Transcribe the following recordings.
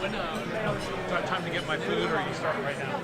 When do I have time to get my food, or you start right now?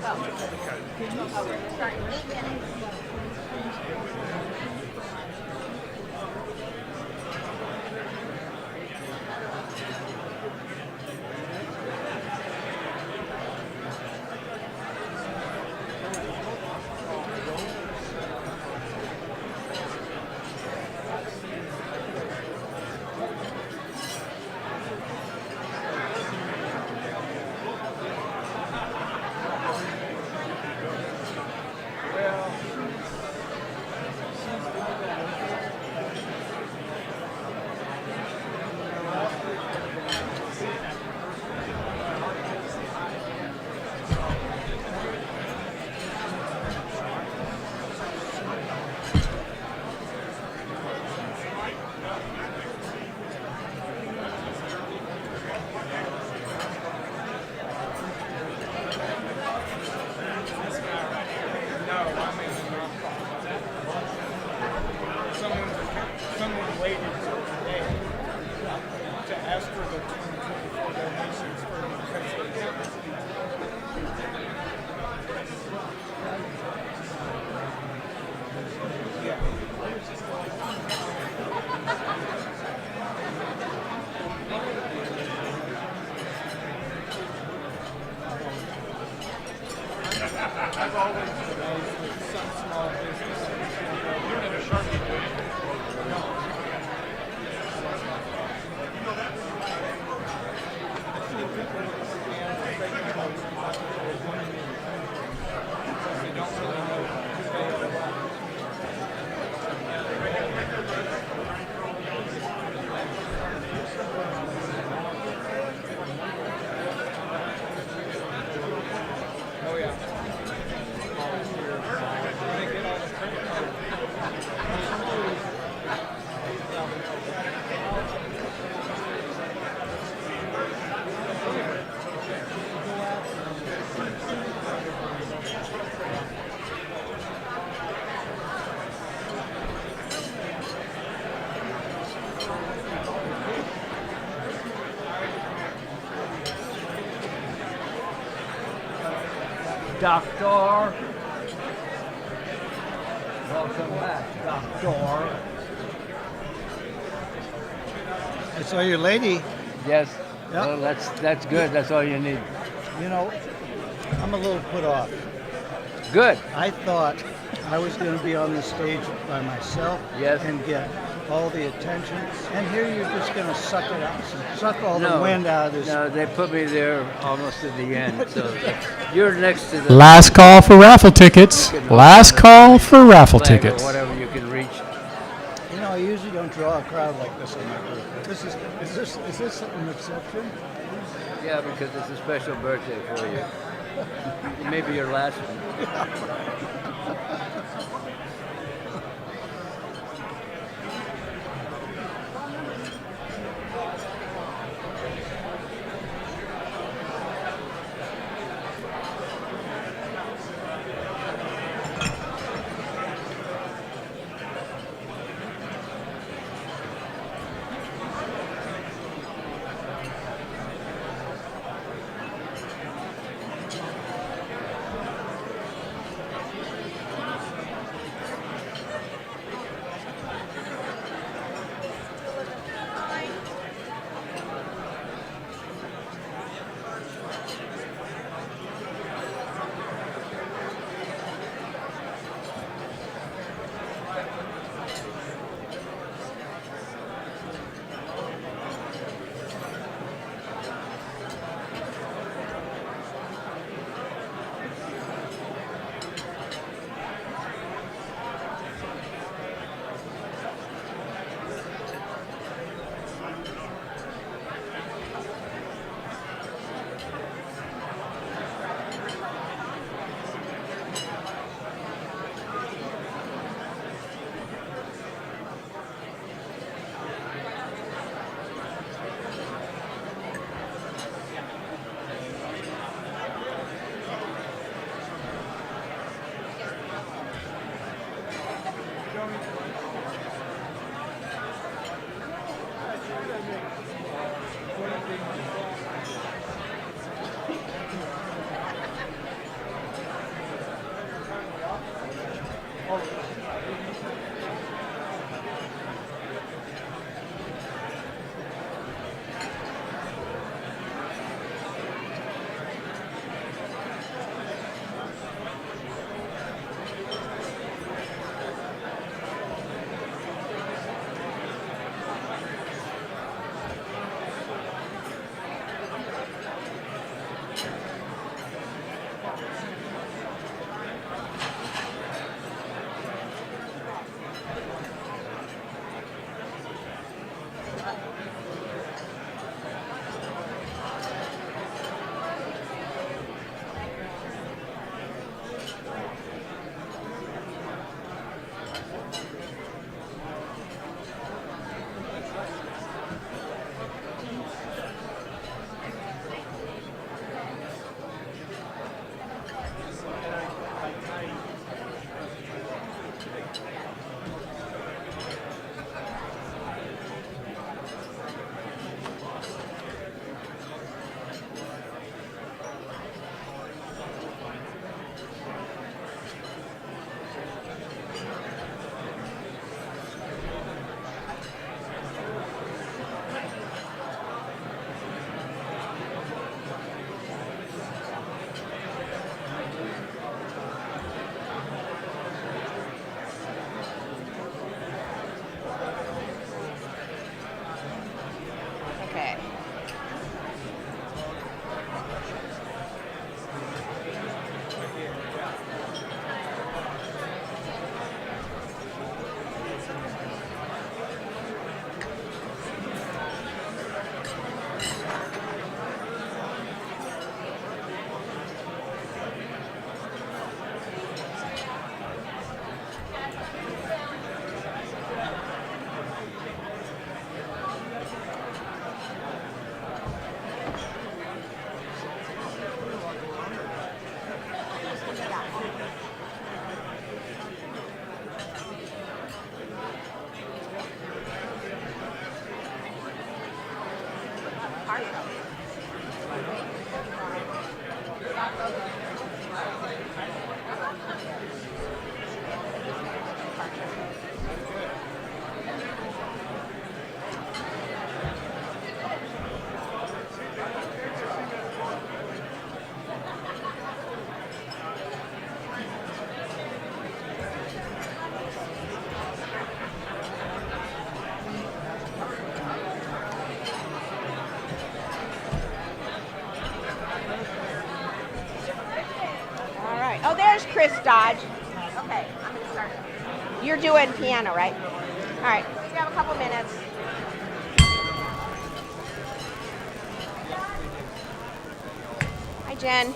Someone waited till today to ask for the 2024 donations for the I've always been amazed with some small businesses. You don't have a Sharpie, do you? Doctor. Welcome back, Doctor. I saw your lady. Yes. Yeah. Well, that's good. That's all you need. You know, I'm a little put off. Good. I thought I was going to be on the stage by myself Yes. and get all the attention. And here you're just going to suck it out, suck all the wind out of this. No, they put me there almost at the end. So you're next to the Last call for raffle tickets. Last call for raffle flag or tickets. whatever you can reach. You know, I usually don't draw a crowd like this on my group. Is this an exception? Yeah, because it's a special birthday for you. Maybe your last one. All right. Oh, there's Chris Dodge. Okay, I'm going to start. You're doing piano, right? All right. We have a couple minutes. Hi, Jen.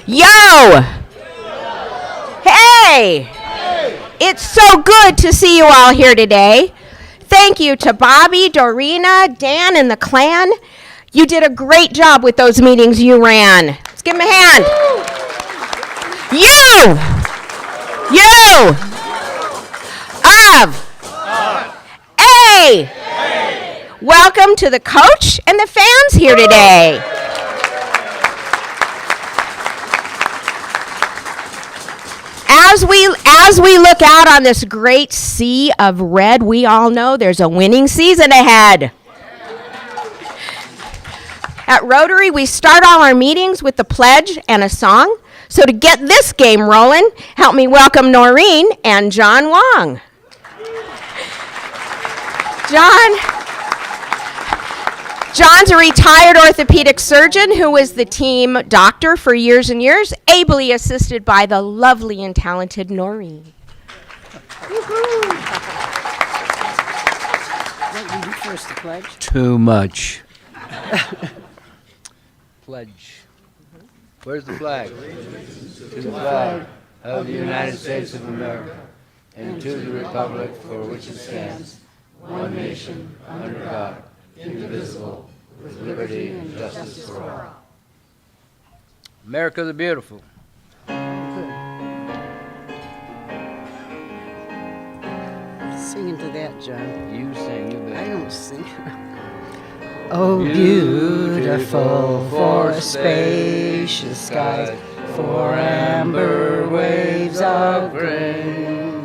Yo! Hey! It's so good to see you all here today. Thank you to Bobby, Dorina, Dan, and the clan. You did a great job with those meetings you ran. Let's give them a hand. You! A! Welcome to the coach and the fans here today. As we look out on this great sea of red, we all know there's a winning season ahead. At Rotary, we start all our meetings with the pledge and a song. So to get this game rolling, help me welcome Noreen and John Wong. John's a retired orthopedic surgeon who was the team doctor for years and years, ably assisted by the lovely and talented Noreen. First, the pledge. Too much. Pledge. Where's the flag? To the flag of the United States of America and to the republic for which it stands, one nation, under God, indivisible, with liberty and justice for all. America the beautiful. Singing to that, John. You sing, you I bet. don't sing. Oh, beautiful for spacious skies, for amber waves of grain,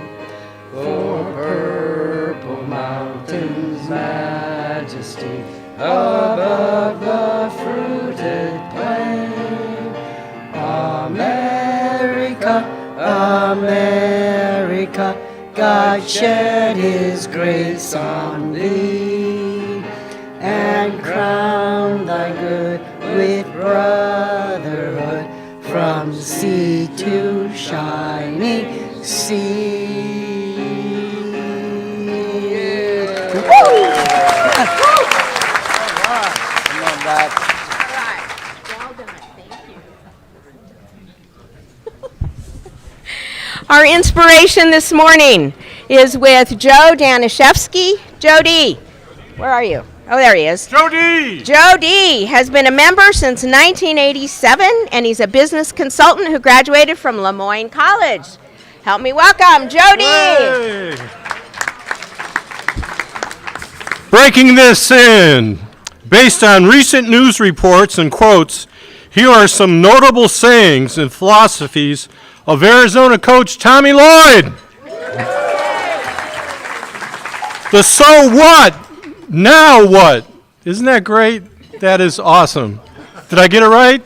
for purple mountains' majesty above the fruited plain. America, America, God shed His grace on thee, and crown thy good with brotherhood from sea to shining sea. Come on back. All right. Well done. Thank you. Our inspiration this morning is with Joe Danishevsky. Jody, where are you? Oh, there he is. Jody! Joe D. has been a member since 1987, and he's a business consultant who graduated from Lemoyne College. Help me welcome Jody. Hey. Breaking this in. Based on recent news reports and quotes, here are some notable sayings and philosophies of Arizona coach Tommy Lloyd. The so what? Now what? Isn't that great? That is awesome. Did I get it right?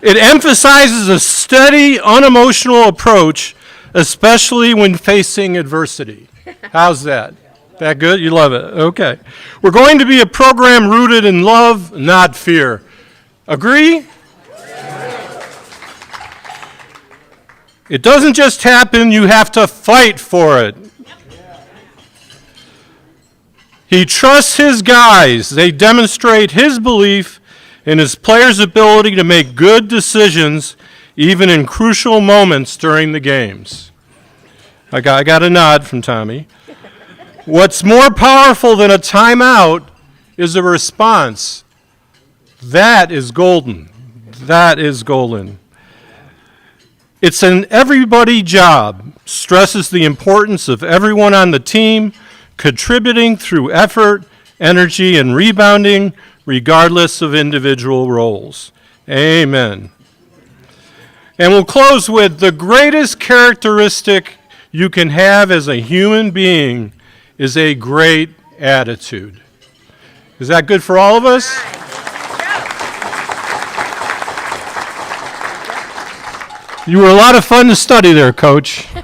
It emphasizes a steady, unemotional approach, especially when facing adversity. How's that? That good? You love it. Okay. We're going to be a program rooted in love, not fear. Agree? It doesn't just happen, you have to fight for it. He trusts his guys. They demonstrate his belief in his players' ability to make good decisions, even in crucial moments during the games. I got a nod from Tommy. What's more powerful than a timeout is a response. That is golden. That is golden. It's an everybody job, stresses the importance of everyone on the team contributing through effort, energy, and rebounding, regardless of individual roles. Amen. And we'll close with the greatest characteristic you can have as a human being is a great attitude. Is that good for all of us? You were a lot of fun to study there, Coach. All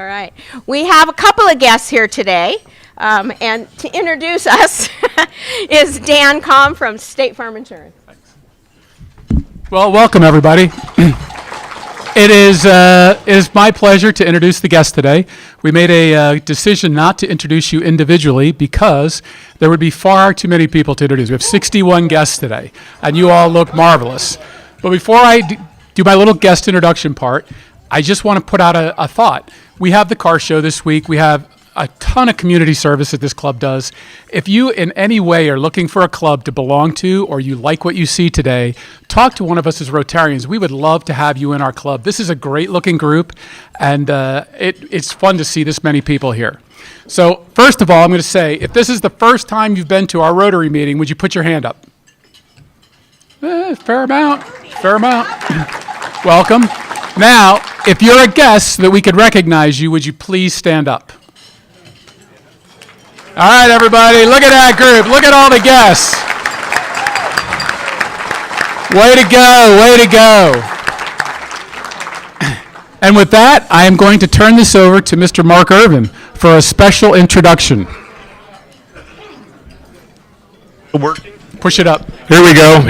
right. We have a couple of guests here today. And to introduce us is Dan Combe from State Farm Insurance. Well, welcome everybody. It is my pleasure to introduce the guest today. We made a decision not to introduce you individually because there would be far too many people to introduce. We have 61 guests today, and you all look marvelous. But before I do my little guest introduction part, I just want to put out a thought. We have the car show this week. We have a ton of community service that this club does. If you in any way are looking for a club to belong to or you like what you see today, talk to one of us as Rotarians. We would love to have you in our club. This is a great looking group, and it's fun to see this many people here. So first of all, I'm going to say, if this is the first time you've been to our Rotary meeting, would you put your hand up? Fair amount. Welcome. Now, if you're a guest that we could recognize you, would you please stand up? All right, everybody, look at that group. Look at all the guests. Way to go. And with that, I am going to turn this over to Mr. Mark Irvin for a special introduction. Working? Push it up. Here we go.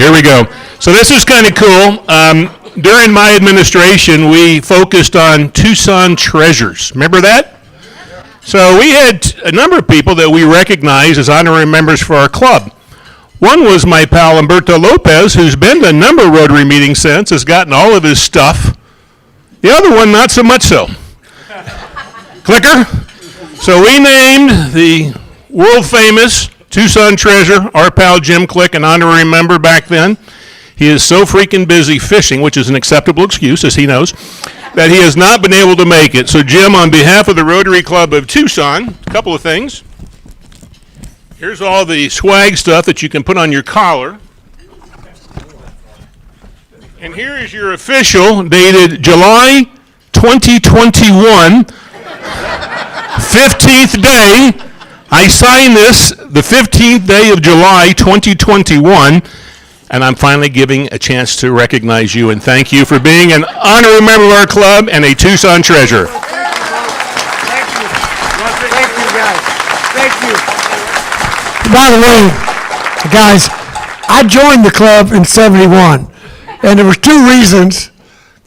So this is kind of cool. During my administration, we focused on Tucson treasures. Remember that? So we had a number of people that we recognized as honorary members for our club. One was my pal Humberto Lopez, who's been to a number of Rotary meetings since, has gotten all of his stuff. The other one, not so much so. Clicker. So we named the world-famous Tucson treasure, our pal Jim Click, an honorary member back then. He is so freaking busy fishing, which is an acceptable excuse, as he knows, that he has not been able to make it. So, Jim, on behalf of the Rotary Club of Tucson, a couple of things. Here's all the swag stuff that you can put on your collar. And here is your official, dated July 2021, 15th day. I signed this the 15th day of July 2021. And I'm finally giving a chance to recognize you and thank you for being an honorary member of our club and a Tucson treasure. Thank you, guys. Thank you. By the way, guys, I joined the club in '71, and there was two reasons.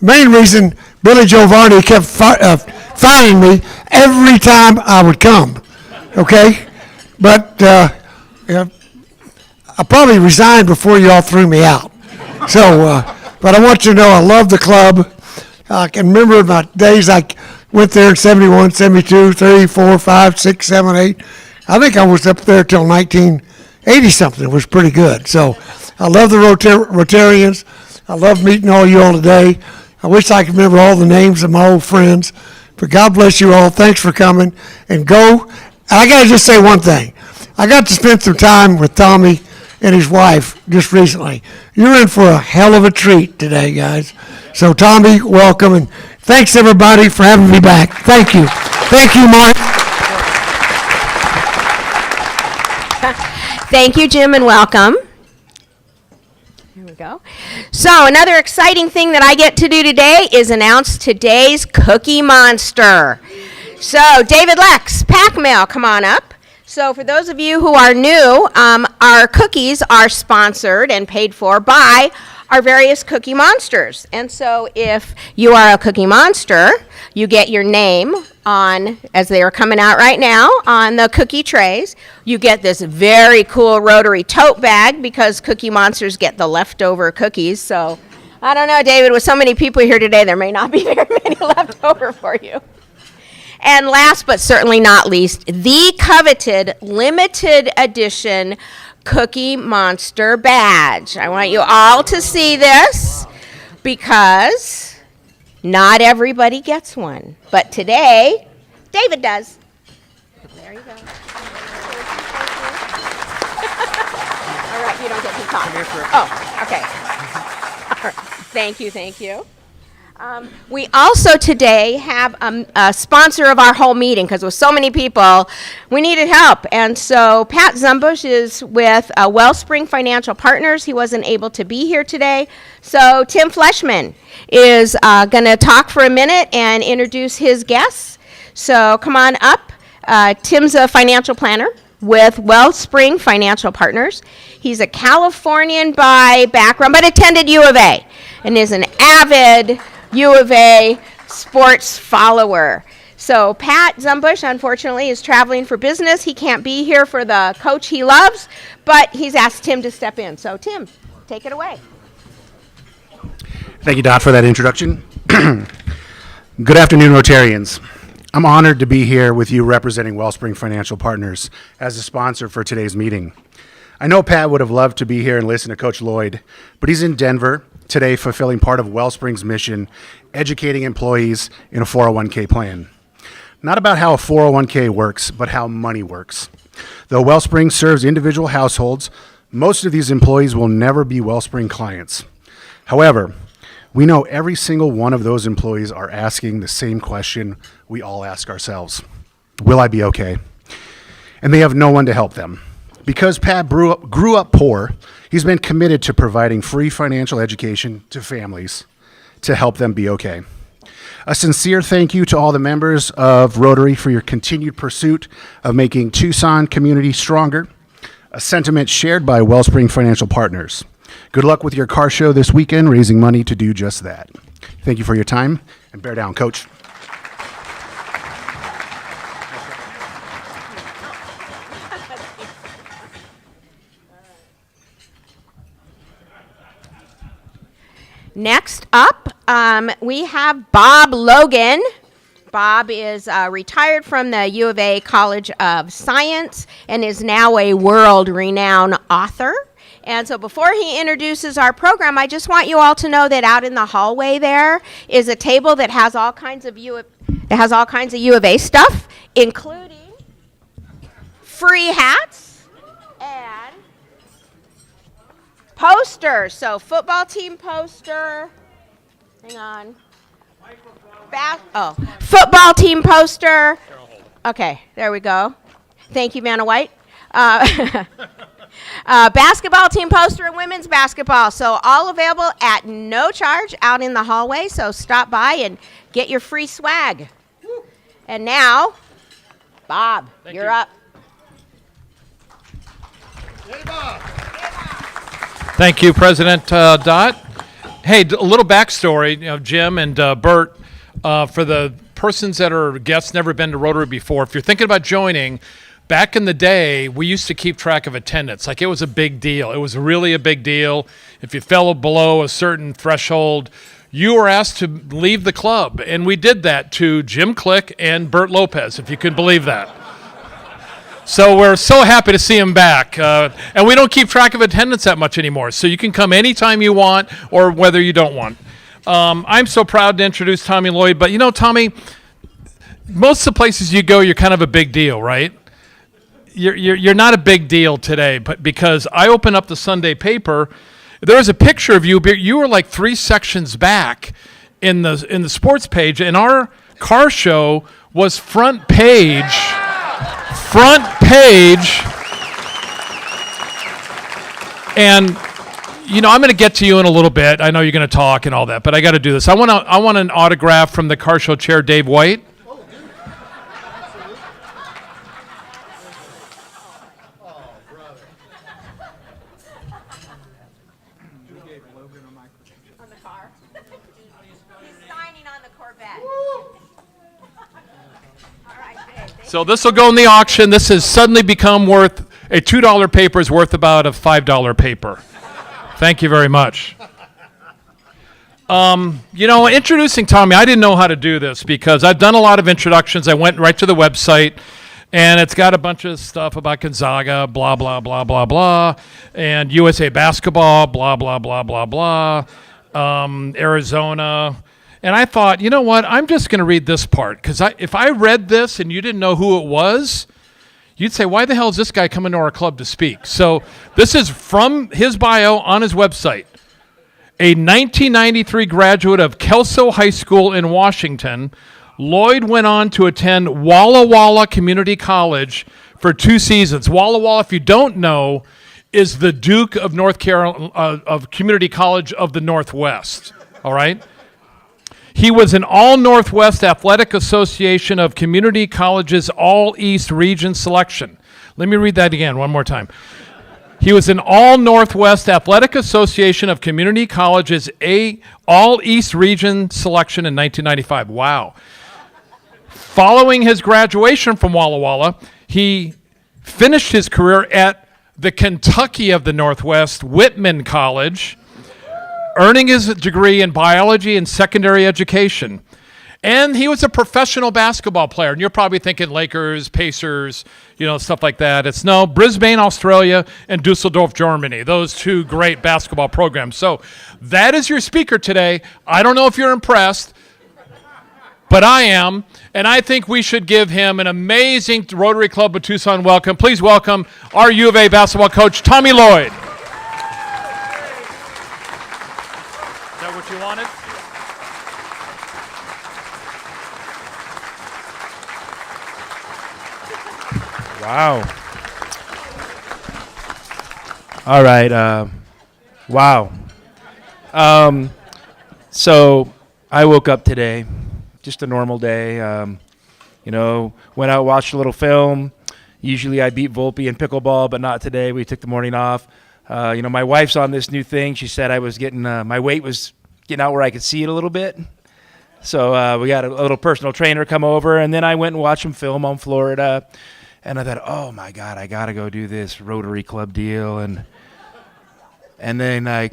The main reason, Billy Giovanni kept fining me every time I would come, okay? But I probably resigned before you all threw me out. So, but I want you to know I love the club. I can remember my days I went there in 71, 72, 3, 4, 5, 6, 7, 8. I think I was up there till 1980-something. It was pretty good. So I love the Rotarians. I love meeting all you all today. I wish I could remember all the names of my old friends. But God bless you all. Thanks for coming. And go. And I got to just say one thing. I got to spend some time with Tommy and his wife just recently. You're in for a hell of a treat today, guys. So, Tommy, welcome, and thanks, everybody, for having me back. Thank you. Thank you, Mark. Thank you, Jim, and welcome. Here we go. So, another exciting thing that I get to do today is announce today's Cookie Monster. So, David Lex, Pack Mail, come on up. So for those of you who are new, our cookies are sponsored and paid for by our various Cookie Monsters. And so if you are a Cookie Monster, you get your name on, as they are coming out right now, on the cookie trays. You get this very cool Rotary tote bag because Cookie Monsters get the leftover cookies. So I don't know, David, with so many people here today, there may not be very many left over for you. And last but certainly not least, the coveted limited edition Cookie Monster badge. I want you all to see this because not everybody gets one. But today, David does. There you go. All right, you don't get to talk. Oh, okay. All right. Thank you. We also today have a sponsor of our whole meeting, because with so many people, we needed help. And so Pat Zumbush is with Wellspring Financial Partners. He wasn't able to be here today. So Tim Fleshman is going to talk for a minute and introduce his guests. So come on up. Tim's a financial planner with Wellspring Financial Partners. He's a Californian by background, but attended U of A and is an avid U of A sports follower. So Pat Zumbush, unfortunately, is traveling for business. He can't be here for the coach he loves, but he's asked Tim to step in. So Tim, take it away. Thank you, Dot, for that introduction. Good afternoon, Rotarians. I'm honored to be here with you representing Wellspring Financial Partners as a sponsor for today's meeting. I know Pat would have loved to be here and listen to Coach Lloyd, but he's in Denver today fulfilling part of Wellspring's mission, educating employees in a 401k plan. Not about how a 401k works, but how money works. Though Wellspring serves individual households, most of these employees will never be Wellspring clients. However, we know every single one of those employees are asking the same question we all ask ourselves. Will I be okay? And they have no one to help them. Because Pat grew up poor, he's been committed to providing free financial education to families to help them be okay. A sincere thank you to all the members of Rotary for your continued pursuit of making Tucson community stronger, a sentiment shared by Wellspring Financial Partners. Good luck with your car show this weekend, raising money to do just that. Thank you for your time, and bear down, Coach. Next up, we have Bob Logan. Bob is retired from the U of A College of Science and is now a world-renowned author. And so before he introduces our program, I just want you all to know that out in the hallway there is a table that has all kinds of U of A stuff, including free hats and posters. So football team poster. Hang on. Football team poster. Okay, there we go. Thank you, Vanna White. Basketball team poster and women's basketball. So all available at no charge out in the hallway. So stop by and get your free swag. And now, Bob, you're up. Thank you, President Dot. Hey, a little backstory, Jim and Bert, for the persons that are guests, never been to Rotary before. If you're thinking about joining, back in the day, we used to keep track of attendance. Like, it was a big deal. It was really a big deal. If you fell below a certain threshold, you were asked to leave the club. And we did that to Jim Click and Bert Lopez, if you could believe that. So we're so happy to see him back. And we don't keep track of attendance that much anymore. So you can come anytime you want or whether you don't want. I'm so proud to introduce Tommy Lloyd. But, Tommy, most of the places you go, you're kind of a big deal, right? You're not a big deal today, but because I open up the Sunday paper, there was a picture of you, but you were like 3 sections back in the sports page, and our car show was front page, and I'm going to get to you in a little bit. I know you're going to talk and all that, but I got to do this. I want an autograph from the car show chair, Dave White. So this will go in the auction. This has suddenly become worth, a $2 paper is worth about a $5 paper. Thank you very much. Introducing Tommy, I didn't know how to do this because I've done a lot of introductions. I went right to the website, and it's got a bunch of stuff about Gonzaga, blah, blah, blah, blah, blah, and USA basketball, blah, blah, blah, blah, blah. Arizona. And I thought, you know what? I'm just going to read this part because if I read this and you didn't know who it was, you'd say, why the hell is this guy coming to our club to speak? So this is from his bio on his website. A 1993 graduate of Kelso High School in Washington, Lloyd went on to attend Walla Walla Community College for 2 seasons. Walla Walla, if you don't know, is the Duke of North Carolina of Community College of the Northwest. All right. He was an All-Northwest Athletic Association of Community Colleges All-East Region selection. Let me read that again one more time. He was an All-Northwest Athletic Association of Community Colleges All-East Region selection in 1995. Wow. Following his graduation from Walla Walla, he finished his career at the Kentucky of the Northwest, Whitman College, earning his degree in biology and secondary education. And he was a professional basketball player. And you're probably thinking Lakers, Pacers, stuff like that. It's no, Brisbane, Australia, and Dusseldorf, Germany. Those 2 great basketball programs. So that is your speaker today. I don't know if you're impressed, but I am. And I think we should give him an amazing Rotary Club of Tucson welcome. Please welcome our U of A basketball coach, Tommy Lloyd. What you wanted? Wow. All right. Wow. So I woke up today, just a normal day. Went out, watched a little film. Usually I beat Volpe in pickleball, but not today. We took the morning off. My wife's on this new thing. She said I was getting, my weight was getting out where I could see it a little bit. So we got a little personal trainer come over, and then I went and watched some film on Florida. And I thought, oh my God, I got to go do this Rotary Club deal. And then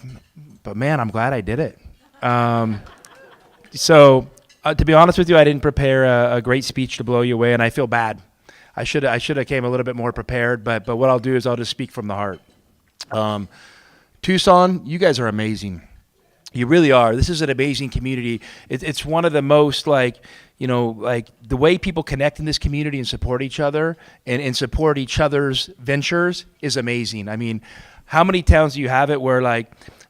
but man, I'm glad I did it. To be honest with you, I didn't prepare a great speech to blow you away, and I feel bad. I should have came a little bit more prepared, but what I'll do is I'll just speak from the heart. Tucson, you guys are amazing. You really are. This is an amazing community. It's one of the most the way people connect in this community and support each other and support each other's ventures is amazing. I mean, how many towns do you have it where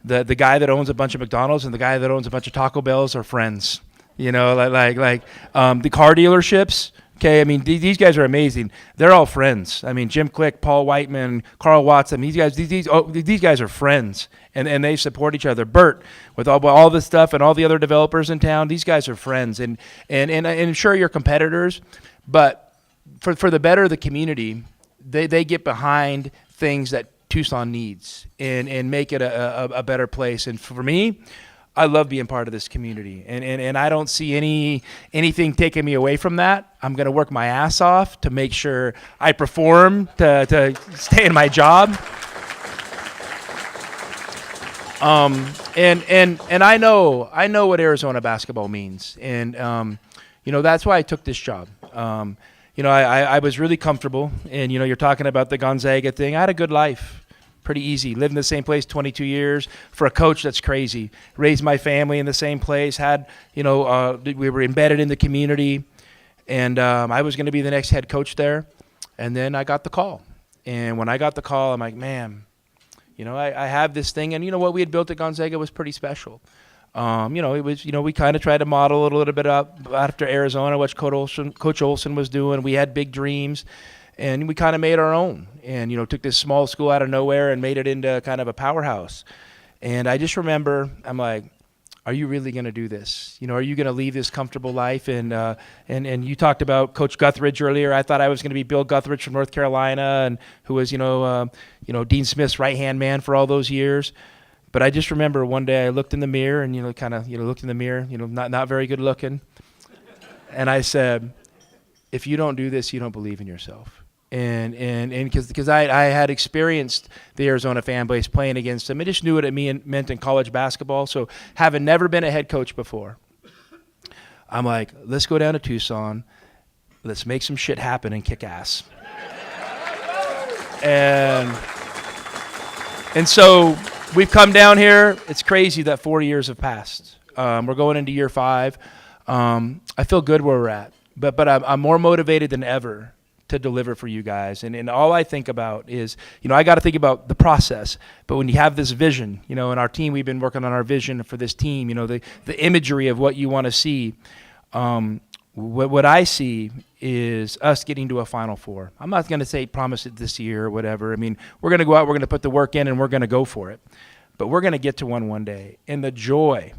the guy that owns a bunch of McDonald's and the guy that owns a bunch of Taco Bells are friends? The car dealerships. Okay, I mean, these guys are amazing. They're all friends. I mean, Jim Click, Paul Whiteman, Carl Watson, these guys are friends, and they support each other. Bert, with all this stuff and all the other developers in town, these guys are friends. And sure, you're competitors, but for the better of the community, they get behind things that Tucson needs and make it a better place. And for me, I love being part of this community, and I don't see anything taking me away from that. I'm going to work my ass off to make sure I perform to stay in my job. And I know what Arizona basketball means, and that's why I took this job. I was really comfortable, and you're talking about the Gonzaga thing. I had a good life. Pretty easy. Lived in the same place 22 years. For a coach, that's crazy. Raised my family in the same place. We were embedded in the community, and I was going to be the next head coach there. And then I got the call. And when I got the call, I'm like, man, I have this thing. And what we had built at Gonzaga was pretty special. It was, we kind of tried to model it a little bit up after Arizona, what Coach Olson was doing. We had big dreams. And we kind of made our own and, took this small school out of nowhere and made it into kind of a powerhouse. And I just remember, I'm like, are you really going to do this? Are you going to leave this comfortable life? And you talked about Coach Guthridge earlier. I thought I was going to be Bill Guthridge from North Carolina, and who was, Dean Smith's right-hand man for all those years. But I just remember one day I looked in the mirror and, looked in the mirror, not very good looking. And I said, if you don't do this, you don't believe in yourself. And because I had experienced the Arizona fan base playing against them, I just knew what it meant in college basketball. So having never been a head coach before, I'm like, let's go down to Tucson, let's make some shit happen and kick ass. And so we've come down here. It's crazy that 4 years have passed. We're going into year 5. I feel good where we're at, but I'm more motivated than ever to deliver for you guys. And all I think about is, I got to think about the process. But when you have this vision, in our team, we've been working on our vision for this team, the imagery of what you want to see. What I see is us getting to a Final Four. I'm not going to say promise it this year or whatever. I mean, we're going to go out, we're going to put the work in, and we're going to go for it. But we're going to get to one day. And the joy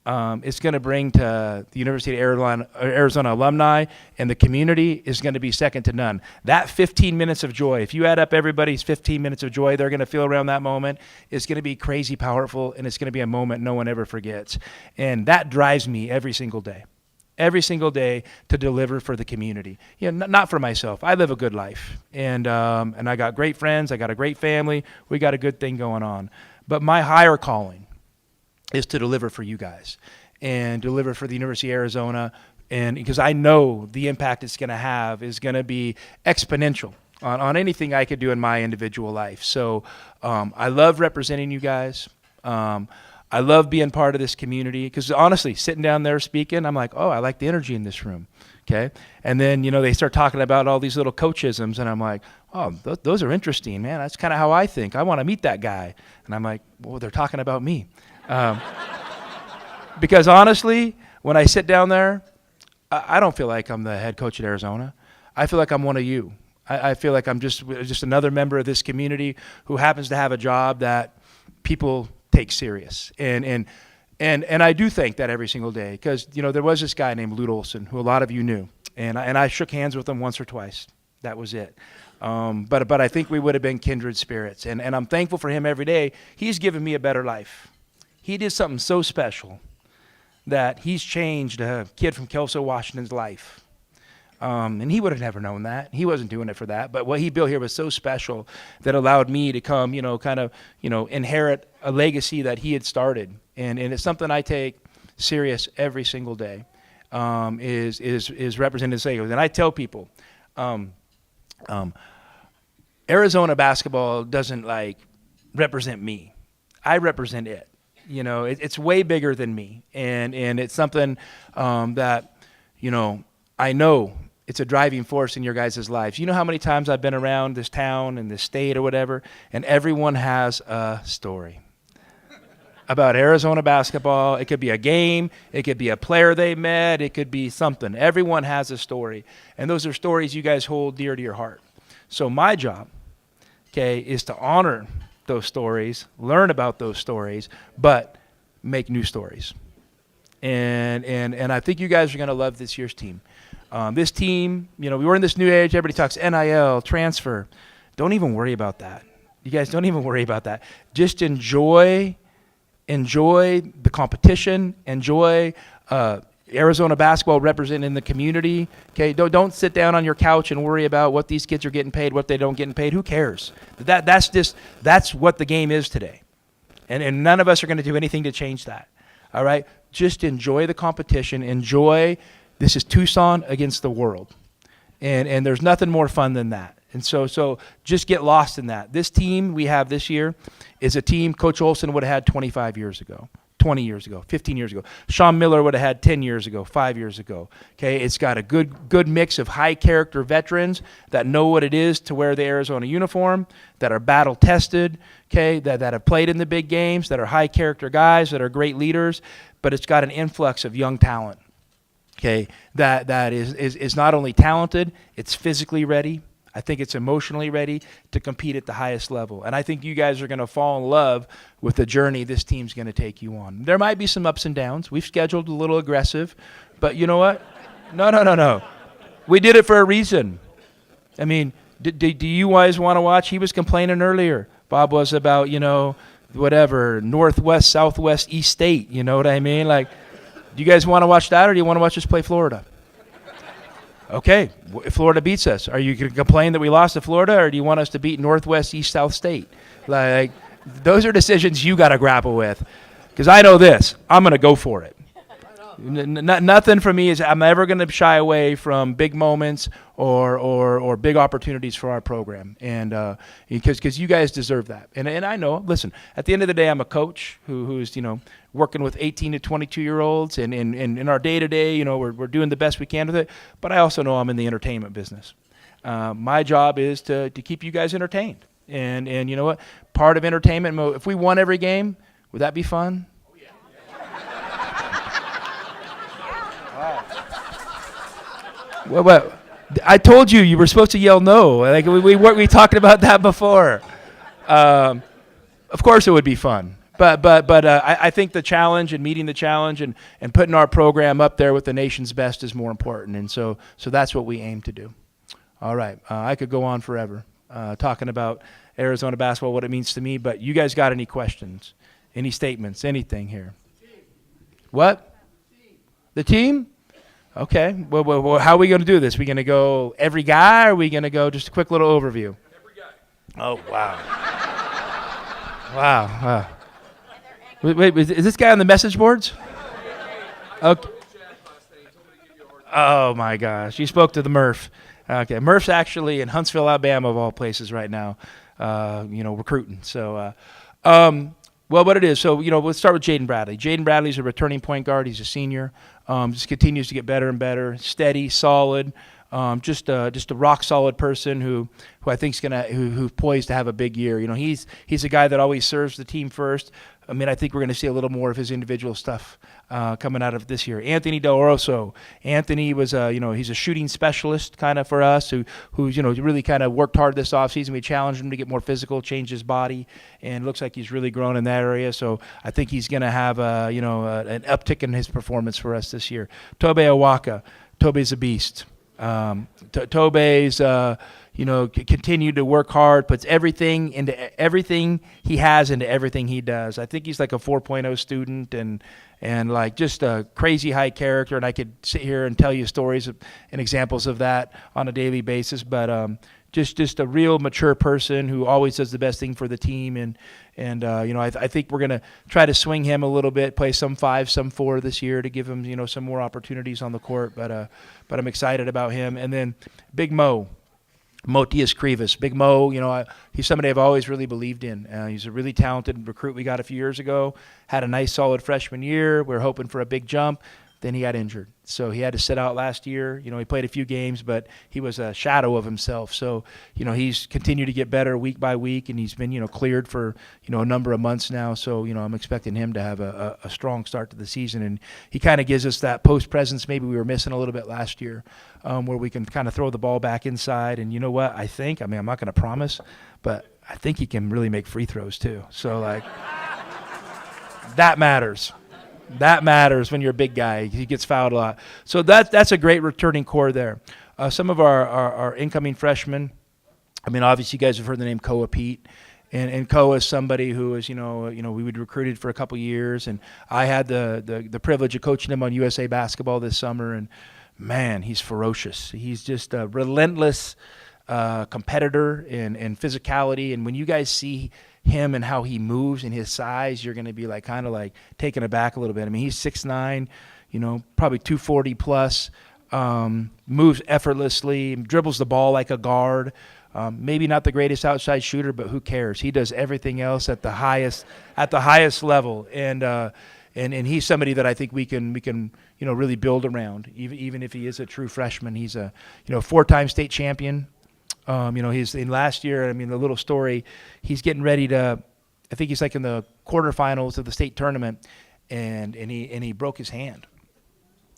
it's going to bring to the University of Arizona alumni and the community is going to be second to none. That 15 minutes of joy, if you add up everybody's 15 minutes of joy they're going to feel around that moment, is going to be crazy powerful, and it's going to be a moment no one ever forgets. And that drives me every single day to deliver for the community. Not for myself. I live a good life, and I got great friends. I got a great family. We got a good thing going on. But my higher calling is to deliver for you guys and deliver for the University of Arizona, and because I know the impact it's going to have is going to be exponential on anything I could do in my individual life. So I love representing you guys. I love being part of this community because honestly, sitting down there speaking, I'm like, oh, I like the energy in this room. Okay. And then, they start talking about all these little coachisms, and I'm like, oh, those are interesting, man. That's kind of how I think. I want to meet that guy. And I'm like, well, they're talking about me. Because honestly, when I sit down there, I don't feel like I'm the head coach at Arizona. I feel like I'm one of you. I feel like I'm just another member of this community who happens to have a job that people take serious. And I do think that every single day because, there was this guy named Lute Olson who a lot of you knew. And I shook hands with him once or twice. That was it. But I think we would have been kindred spirits. And I'm thankful for him every day. He's given me a better life. He did something so special that he's changed a kid from Kelso, Washington's life. And he would have never known that. He wasn't doing it for that. But what he built here was so special that allowed me to come, inherit a legacy that he had started. And it's something I take serious every single day, is representing Sego. And I tell people, Arizona basketball doesn't represent me. I represent it. It's way bigger than me, and it's something that I know it's a driving force in your guys' lives. You know how many times I've been around this town and this state or whatever, and everyone has a story about Arizona basketball. It could be a game, it could be a player they met, it could be something. Everyone has a story, and those are stories you guys hold dear to your heart. So my job, is to honor those stories, learn about those stories, but make new stories. And I think you guys are going to love this year's team. This team, we're in this new age. Everybody talks NIL, transfer. Don't even worry about that. You guys don't even worry about that. Just enjoy the competition. Enjoy Arizona basketball representing the community. Okay, don't sit down on your couch and worry about what these kids are getting paid, what they don't getting paid. Who cares? That's what the game is today, and none of us are going to do anything to change that. All right, just enjoy the competition. Enjoy. This is Tucson against the world, and there's nothing more fun than that. And so just get lost in that. This team we have this year is a team Coach Olson would have had 25 years ago. 20 years ago, 15 years ago. Sean Miller would have had 10 years ago, 5 years ago. Okay, it's got a good mix of high character veterans that know what it is to wear the Arizona uniform, that are battle tested, okay, that have played in the big games, that are high character guys, that are great leaders, but it's got an influx of young talent. Okay, that is not only talented, it's physically ready. I think it's emotionally ready to compete at the highest level. And I think you guys are going to fall in love with the journey this team's going to take you on. There might be some ups and downs. We've scheduled a little aggressive, but you know what? No. We did it for a reason. I mean, do you guys want to watch? He was complaining earlier. Bob was about, whatever, Northwest, Southwest, East State. You know what I mean? Do you guys want to watch that, or do you want to watch us play Florida? Okay, if Florida beats us, are you going to complain that we lost to Florida, or do you want us to beat Northwest, East, South State? Those are decisions you got to grapple with. Because I know this, I'm going to go for it. Nothing for me is I'm never going to shy away from big moments or big opportunities for our program, and because you guys deserve that. And I know. Listen, at the end of the day, I'm a coach who's working with 18 to 22-year-olds, and in our day to day, we're doing the best we can with it. But I also know I'm in the entertainment business. My job is to keep you guys entertained, and you know what? Part of entertainment. If we won every game, would that be fun? Well, I told you were supposed to yell no. Like we talked about that before. Of course, it would be fun, but I think the challenge and meeting the challenge and putting our program up there with the nation's best is more important, and so that's what we aim to do. All right, I could go on forever talking about Arizona basketball, what it means to me, but you guys got any questions, any statements, anything here? What? The team? Okay. Well, how are we going to do this? We going to go every guy, or are we going to go just a quick little overview? Every guy. Oh, wow. Wow. Wait, is this guy on the message boards? Okay. Oh, my gosh. You spoke to the Murph. Okay. Murph's actually in Huntsville, Alabama, of all places right now, recruiting. So, well, what it is, so, let's start with Jaden Bradley. Jaden Bradley's a returning point guard. He's a senior. Just continues to get better and better, steady, solid, just a rock solid person who I think's who's poised to have a big year. He's a guy that always serves the team first. I mean, I think we're going to see a little more of his individual stuff coming out of this year. Anthony Del Oroso. Anthony was, he's a shooting specialist kind of for us who's really kind of worked hard this offseason. We challenged him to get more physical, change his body, and it looks like he's really grown in that area. So I think he's going to have, an uptick in his performance for us this year. Tobe Awaka. Tobe's a beast. Tobe's, continued to work hard, puts everything he has into everything he does. I think he's like a 4.0 student and like just a crazy high character. And I could sit here and tell you stories and examples of that on a daily basis. But just a real mature person who always does the best thing for the team. And I think we're gonna try to swing him a little bit, play some 5, some 4 this year to give him some more opportunities on the court. But I'm excited about him. And then Big Mo. Motius Krivas. Big Mo, he's somebody I've always really believed in. He's a really talented recruit we got a few years ago. Had a nice, solid freshman year. We were hoping for a big jump. Then he got injured. So he had to sit out last year. He played a few games, but he was a shadow of himself. So, he's continued to get better week by week, and he's been, cleared for, a number of months now. So, I'm expecting him to have a strong start to the season. And he kind of gives us that post presence maybe we were missing a little bit last year, where we can kind of throw the ball back inside. And you know what? I'm not going to promise, but I think he can really make free throws too. So, that matters. That matters when you're a big guy. He gets fouled a lot. So that's a great returning core there. Some of our incoming freshmen, obviously you guys have heard the name Koa Pete. And Koa is somebody who is, we would recruited for a couple years. And I had the privilege of coaching him on USA Basketball this summer. And, man, he's ferocious. He's just a relentless competitor and physicality. And when you guys see him and how he moves and his size, you're going to be kind of taken aback a little bit. He's 6'9", probably 240 plus, moves effortlessly, dribbles the ball like a guard. Maybe not the greatest outside shooter, but who cares? He does everything else at the highest level. And he's somebody that I think we can really build around. Even if he is a true freshman, he's a 4-time state champion. He's in last year. The little story, he's getting ready to. I think he's in the quarterfinals of the state tournament, and he broke his hand.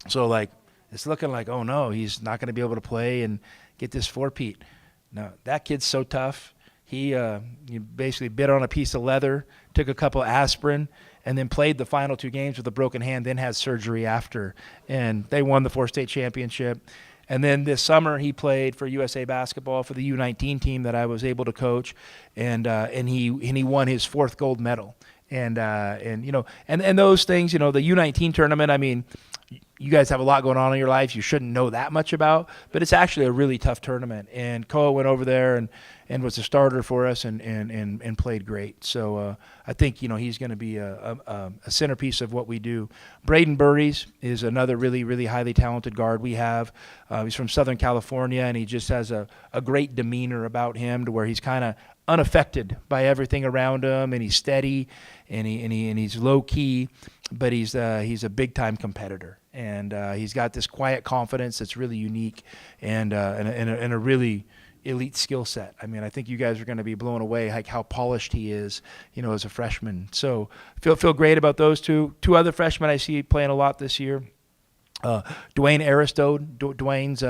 So it's looking like, oh no, he's not going to be able to play and get this 4-peat. No, that kid's so tough. He basically bit on a piece of leather, took a couple aspirin, and then played the final 2 games with a broken hand. Then had surgery after, and they won the 4-state championship. And then this summer he played for USA Basketball for the U19 team that I was able to coach, and he won his 4th gold medal. And those things, the U19 tournament. you guys have a lot going on in your life you shouldn't know that much about, but it's actually a really tough tournament. And Koa went over there and was a starter for us and played great. So I think he's going to be a centerpiece of what we do. Braden Burries is another really, really highly talented guard we have. He's from Southern California, and he just has a great demeanor about him to where he's kind of unaffected by everything around him, and he's steady and he's low key, but he's a big time competitor. And he's got this quiet confidence that's really unique and a really elite skill set. I mean, I think you guys are going to be blown away like how polished he is, as a freshman. So feel great about those two. Two other freshmen I see playing a lot this year. Dwayne Aristode. Dwayne's,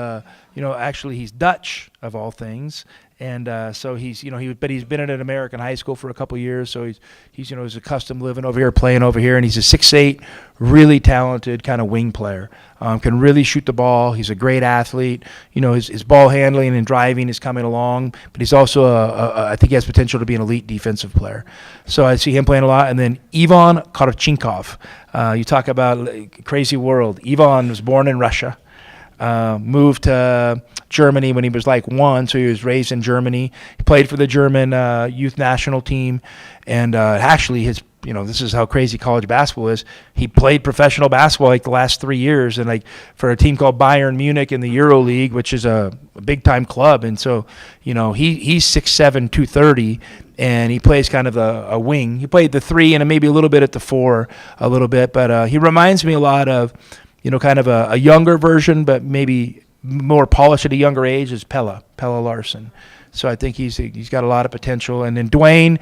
actually he's Dutch of all things. And so he's been at an American high school for a couple years, so he's accustomed living over here, playing over here, and he's a 6'8", really talented kind of wing player. Can really shoot the ball. He's a great athlete. His ball handling and driving is coming along, but he's also I think he has potential to be an elite defensive player. So I see him playing a lot. And then Ivan Korchinkov. You talk about crazy world. Ivan was born in Russia. Moved to Germany when he was like 1, so he was raised in Germany. He played for the German youth national team, and actually this is how crazy college basketball is. He played professional basketball like the last 3 years, and like for a team called Bayern Munich in the Euro League, which is a big time club. And so he's 6'7", 230, and he plays kind of a wing. He played the 3 and maybe a little bit at the 4 a little bit, but he reminds me a lot of kind of a younger version, but maybe more polished at a younger age, is Pella Larson. So I think he's got a lot of potential. And then Dwayne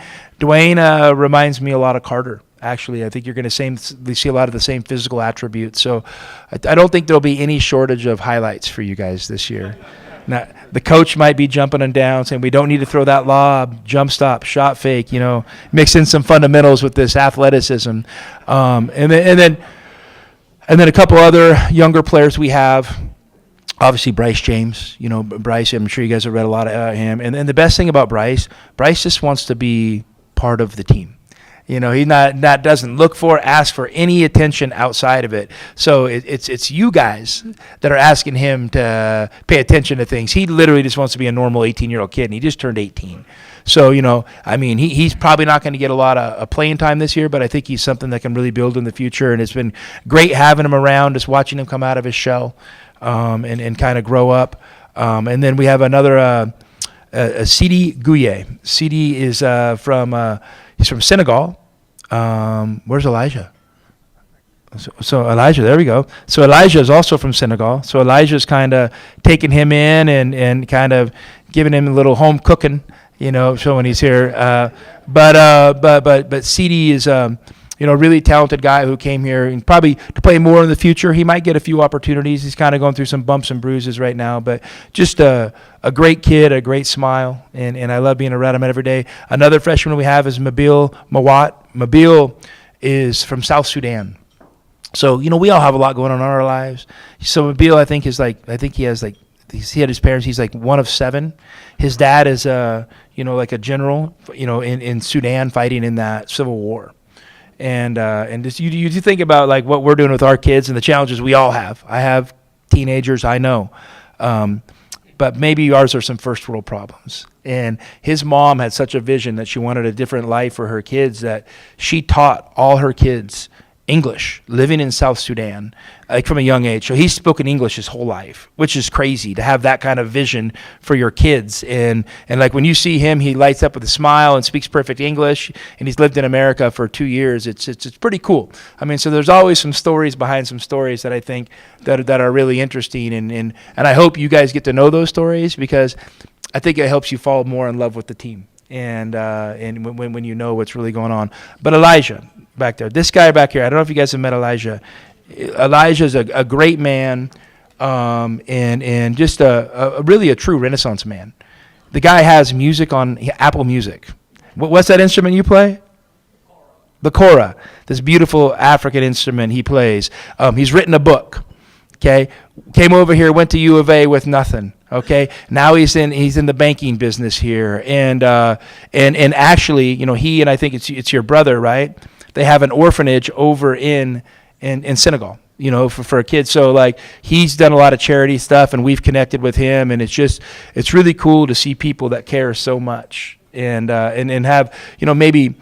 reminds me a lot of Carter. Actually, I think you're going to see a lot of the same physical attributes. So I don't think there'll be any shortage of highlights for you guys this year. Now, the coach might be jumping them down, saying we don't need to throw that lob, jump stop, shot fake. Mix in some fundamentals with this athleticism, and then a couple other younger players we have. Obviously, Bryce James. Bryce, I'm sure you guys have read a lot about him. And the best thing about Bryce just wants to be part of the team. He doesn't ask for any attention outside of it. So it's you guys that are asking him to pay attention to things. He literally just wants to be a normal 18-year-old kid, and he just turned 18. So, he's probably not going to get a lot of playing time this year, but I think he's something that can really build in the future. And it's been great having him around, just watching him come out of his shell and kind of grow up. And then we have another Sidi Gouye. Sidi is he's from Senegal. Where's Elijah? So Elijah, there we go. So Elijah is also from Senegal. So Elijah's kind of taking him in and kind of giving him a little home cooking. So when he's here, but Sidi is a really talented guy who came here and probably to play more in the future. He might get a few opportunities. He's kind of going through some bumps and bruises right now, but just a great kid, a great smile, and I love being around him every day. Another freshman we have is Mabil Mawat. Mabil is from South Sudan. So we all have a lot going on in our lives. So Mabil, I think he had his parents. He's like one of 7. His dad is like a general, in Sudan fighting in that civil war. And just you think about like what we're doing with our kids and the challenges we all have. I have teenagers, I know, but maybe ours are some first world problems. And his mom had such a vision that she wanted a different life for her kids that she taught all her kids English, living in South Sudan, like from a young age. So he's spoken English his whole life, which is crazy to have that kind of vision for your kids. And like when you see him, he lights up with a smile and speaks perfect English, and he's lived in America for 2 years. It's pretty cool. I mean, so there's always some stories behind some stories that I think that are really interesting. And I hope you guys get to know those stories, because I think it helps you fall more in love with the team. And when you know what's really going on. But Elijah, back there, this guy back here, I don't know if you guys have met Elijah. Elijah's a great man, and just really a true Renaissance man. The guy has music on Apple Music. What's that instrument you play? The kora, this beautiful African instrument he plays. He's written a book. Okay, came over here, went to U of A with nothing. Okay, now he's in the banking business here, and actually, he and I think it's your brother, right? They have an orphanage over in Senegal, for kids. So like he's done a lot of charity stuff, and we've connected with him, and it's really cool to see people that care so much and have maybe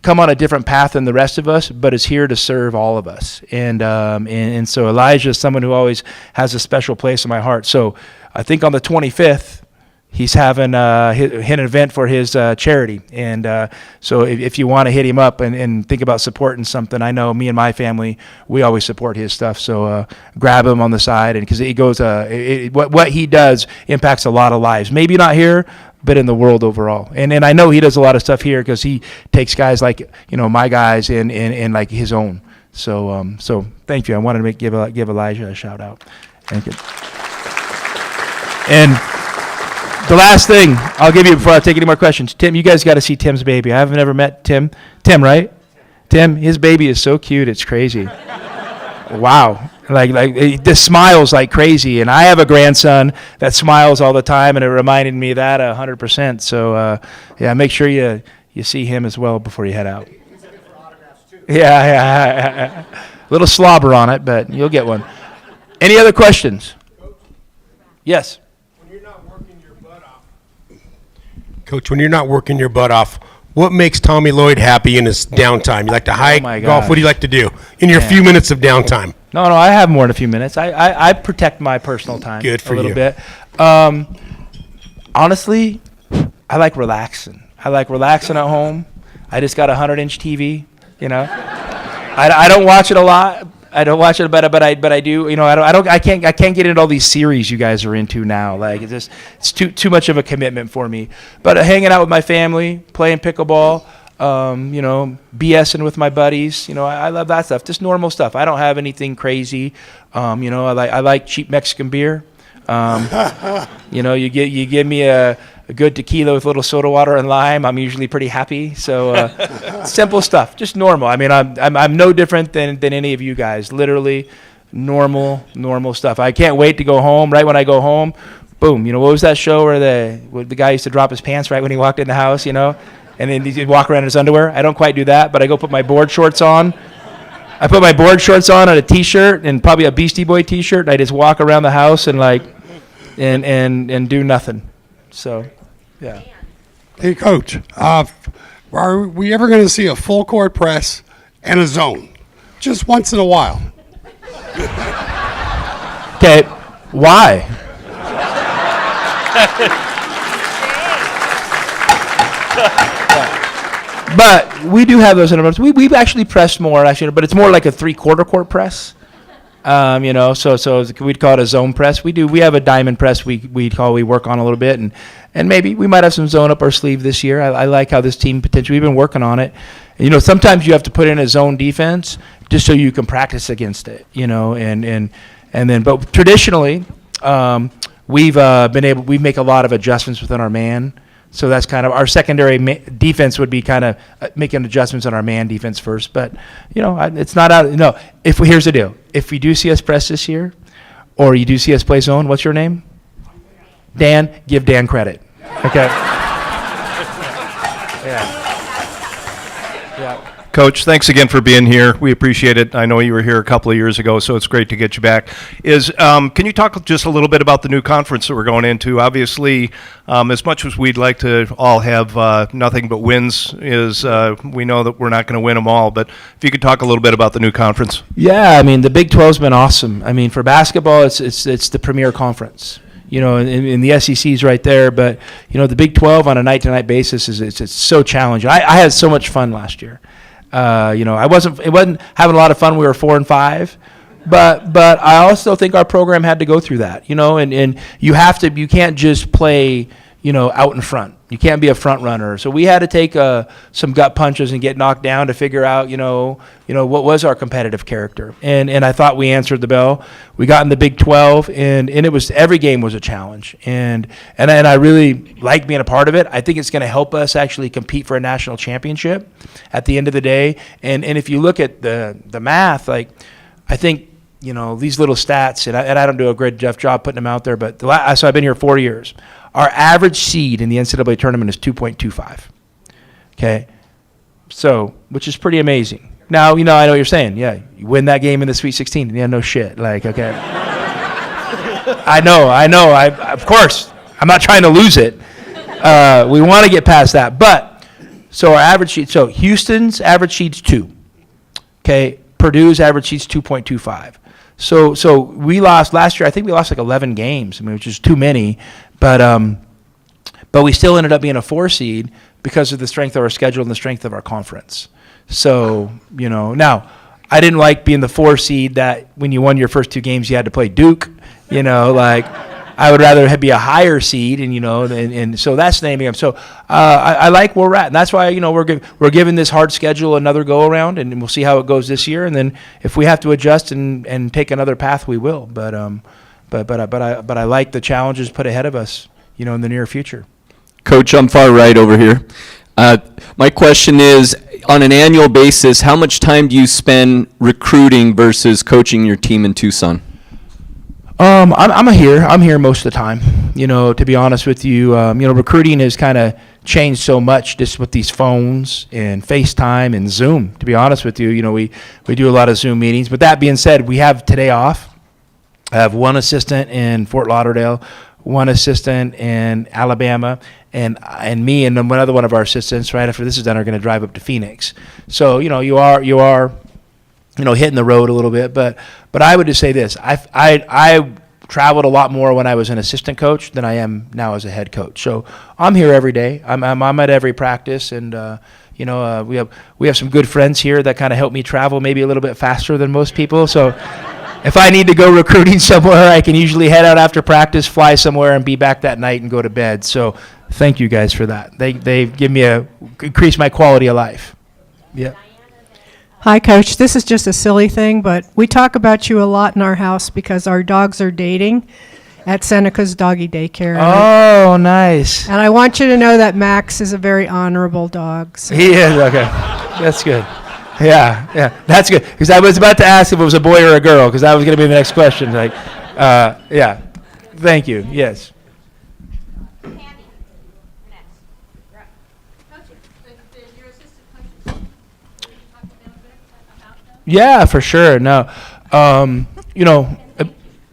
come on a different path than the rest of us, but is here to serve all of us. And so Elijah is someone who always has a special place in my heart. So I think on the 25th, he's having an event for his charity. And so if you want to hit him up and think about supporting something, I know me and my family, we always support his stuff. So grab him on the side, and because he goes, what he does impacts a lot of lives. Maybe not here, but in the world overall. And I know he does a lot of stuff here because he takes guys like, my guys and like his own. So thank you. I wanted to give Elijah a shout out. Thank you. And the last thing I'll give you before I take any more questions, Tim, you guys got to see Tim's baby. I haven't ever met Tim. Tim, right? Tim, his baby is so cute, it's crazy. Wow. Like this smiles like crazy, and I have a grandson that smiles all the time, and it reminded me of that 100%. So yeah, make sure you see him as well before you head out. Yeah. A little slobber on it, but you'll get one. Any other questions? Yes. Coach, when you're not working your butt off, what makes Tommy Lloyd happy in his downtime? You like to hike, golf? What do you like to do in your few minutes of downtime? No, I have more than a few minutes. I protect my personal time a little bit. Honestly, I like relaxing. I like relaxing at home. I just got a 100-inch TV, I don't watch it a lot. I don't watch it, but I do. I can't get into all these series you guys are into now. Like it's too much of a commitment for me. But hanging out with my family, playing pickleball, BSing with my buddies. I love that stuff. Just normal stuff. I don't have anything crazy. I like cheap Mexican beer. You give me a good tequila with a little soda water and lime, I'm usually pretty happy. So simple stuff, just normal. I mean, I'm no different than any of you guys. Literally normal stuff. I can't wait to go home. Right when I go home, boom. What was that show where the guy used to drop his pants right when he walked in the house, and then he'd walk around in his underwear? I don't quite do that, but I go put my board shorts on. I put my board shorts on and a T-shirt and probably a Beastie Boy T-shirt, and I just walk around the house and and do nothing. So, yeah. Hey, Coach, are we ever going to see a full court press and a zone? Just once in a while. Okay, why? But we do have those intervals. We've actually pressed more, but it's more like a 3/4 court press. So we'd call it a zone press. We have a diamond press we work on a little bit, and maybe we might have some zone up our sleeve this year. I like how this team potentially, we've been working on it. Sometimes you have to put in a zone defense just so you can practice against it, but traditionally, we make a lot of adjustments within our man. So that's kind of our secondary defense would be kind of making adjustments on our man defense first. But, it's not out. No, here's the deal. If we do see us press this year, or you do see us play zone, what's your name? Dan. Give Dan credit. Okay. Yeah. Coach, thanks again for being here. We appreciate it. I know you were here a couple of years ago, so it's great to get you back. Can you talk just a little bit about the new conference that we're going into? Obviously, as much as we'd like to all have nothing but wins, we know that we're not going to win them all. But if you could talk a little bit about the new conference. Yeah, the Big 12's been awesome. For basketball, it's the premier conference. And the SEC's right there, but the Big 12 on a night-to-night basis it's so challenging. I had so much fun last year. It wasn't having a lot of fun. We were 4-5, but I also think our program had to go through that, and you can't just play, out in front. You can't be a front runner. So we had to take some gut punches and get knocked down to figure out, what was our competitive character. And I thought we answered the bell. We got in the Big 12, and it was every game was a challenge. And I really like being a part of it. I think it's going to help us actually compete for a national championship at the end of the day. And if you look at the math, I think, these little stats, and I don't do a great job putting them out there, but so I've been here 4 years. Our average seed in the NCAA tournament is 2.25. Okay, so which is pretty amazing. Now, I know what you're saying. Yeah, you win that game in the Sweet 16. Yeah, no shit. Like, okay. I know. Of course, I'm not trying to lose it. We want to get past that. But, so our average sheet, so Houston's average sheet's 2. Okay, Purdue's average sheet's 2.25. So we lost last year. I think we lost like 11 games, which is too many. But we still ended up being a 4 seed because of the strength of our schedule and the strength of our conference. So, now I didn't like being the 4 seed that when you won your first 2 games you had to play Duke. Like I would rather be a higher seed, and so that's the name of it. So I like where we're at, and that's why we're giving this hard schedule another go around, and we'll see how it goes this year. And then if we have to adjust and take another path, we will. But I like the challenges put ahead of us, in the near future. Coach, I'm far right over here. My question is, on an annual basis, how much time do you spend recruiting versus coaching your team in Tucson? I'm here most of the time. To be honest with you, recruiting has kind of changed so much just with these phones and FaceTime and Zoom. To be honest with you, we do a lot of Zoom meetings. But that being said, we have today off. I have 1 assistant in Fort Lauderdale, 1 assistant in Alabama, and me and another one of our assistants right after this is done are going to drive up to Phoenix. So you are hitting the road a little bit, but I would just say this: I traveled a lot more when I was an assistant coach than I am now as a head coach. So I'm here every day. I'm at every practice, and we have some good friends here that kind of help me travel maybe a little bit faster than most people. So if I need to go recruiting somewhere, I can usually head out after practice, fly somewhere, and be back that night and go to bed. So thank you guys for that. They give me increase my quality of life. Yeah. Hi, Coach. This is just a silly thing, but we talk about you a lot in our house because our dogs are dating at Seneca's doggy daycare. Oh, nice. And I want you to know that Max is a very honorable dog. So. He is, okay. That's good. Yeah, that's good. Because I was about to ask if it was a boy or a girl, because that was going to be the next question. Yeah. Thank you. Yes. Yeah, for sure. No,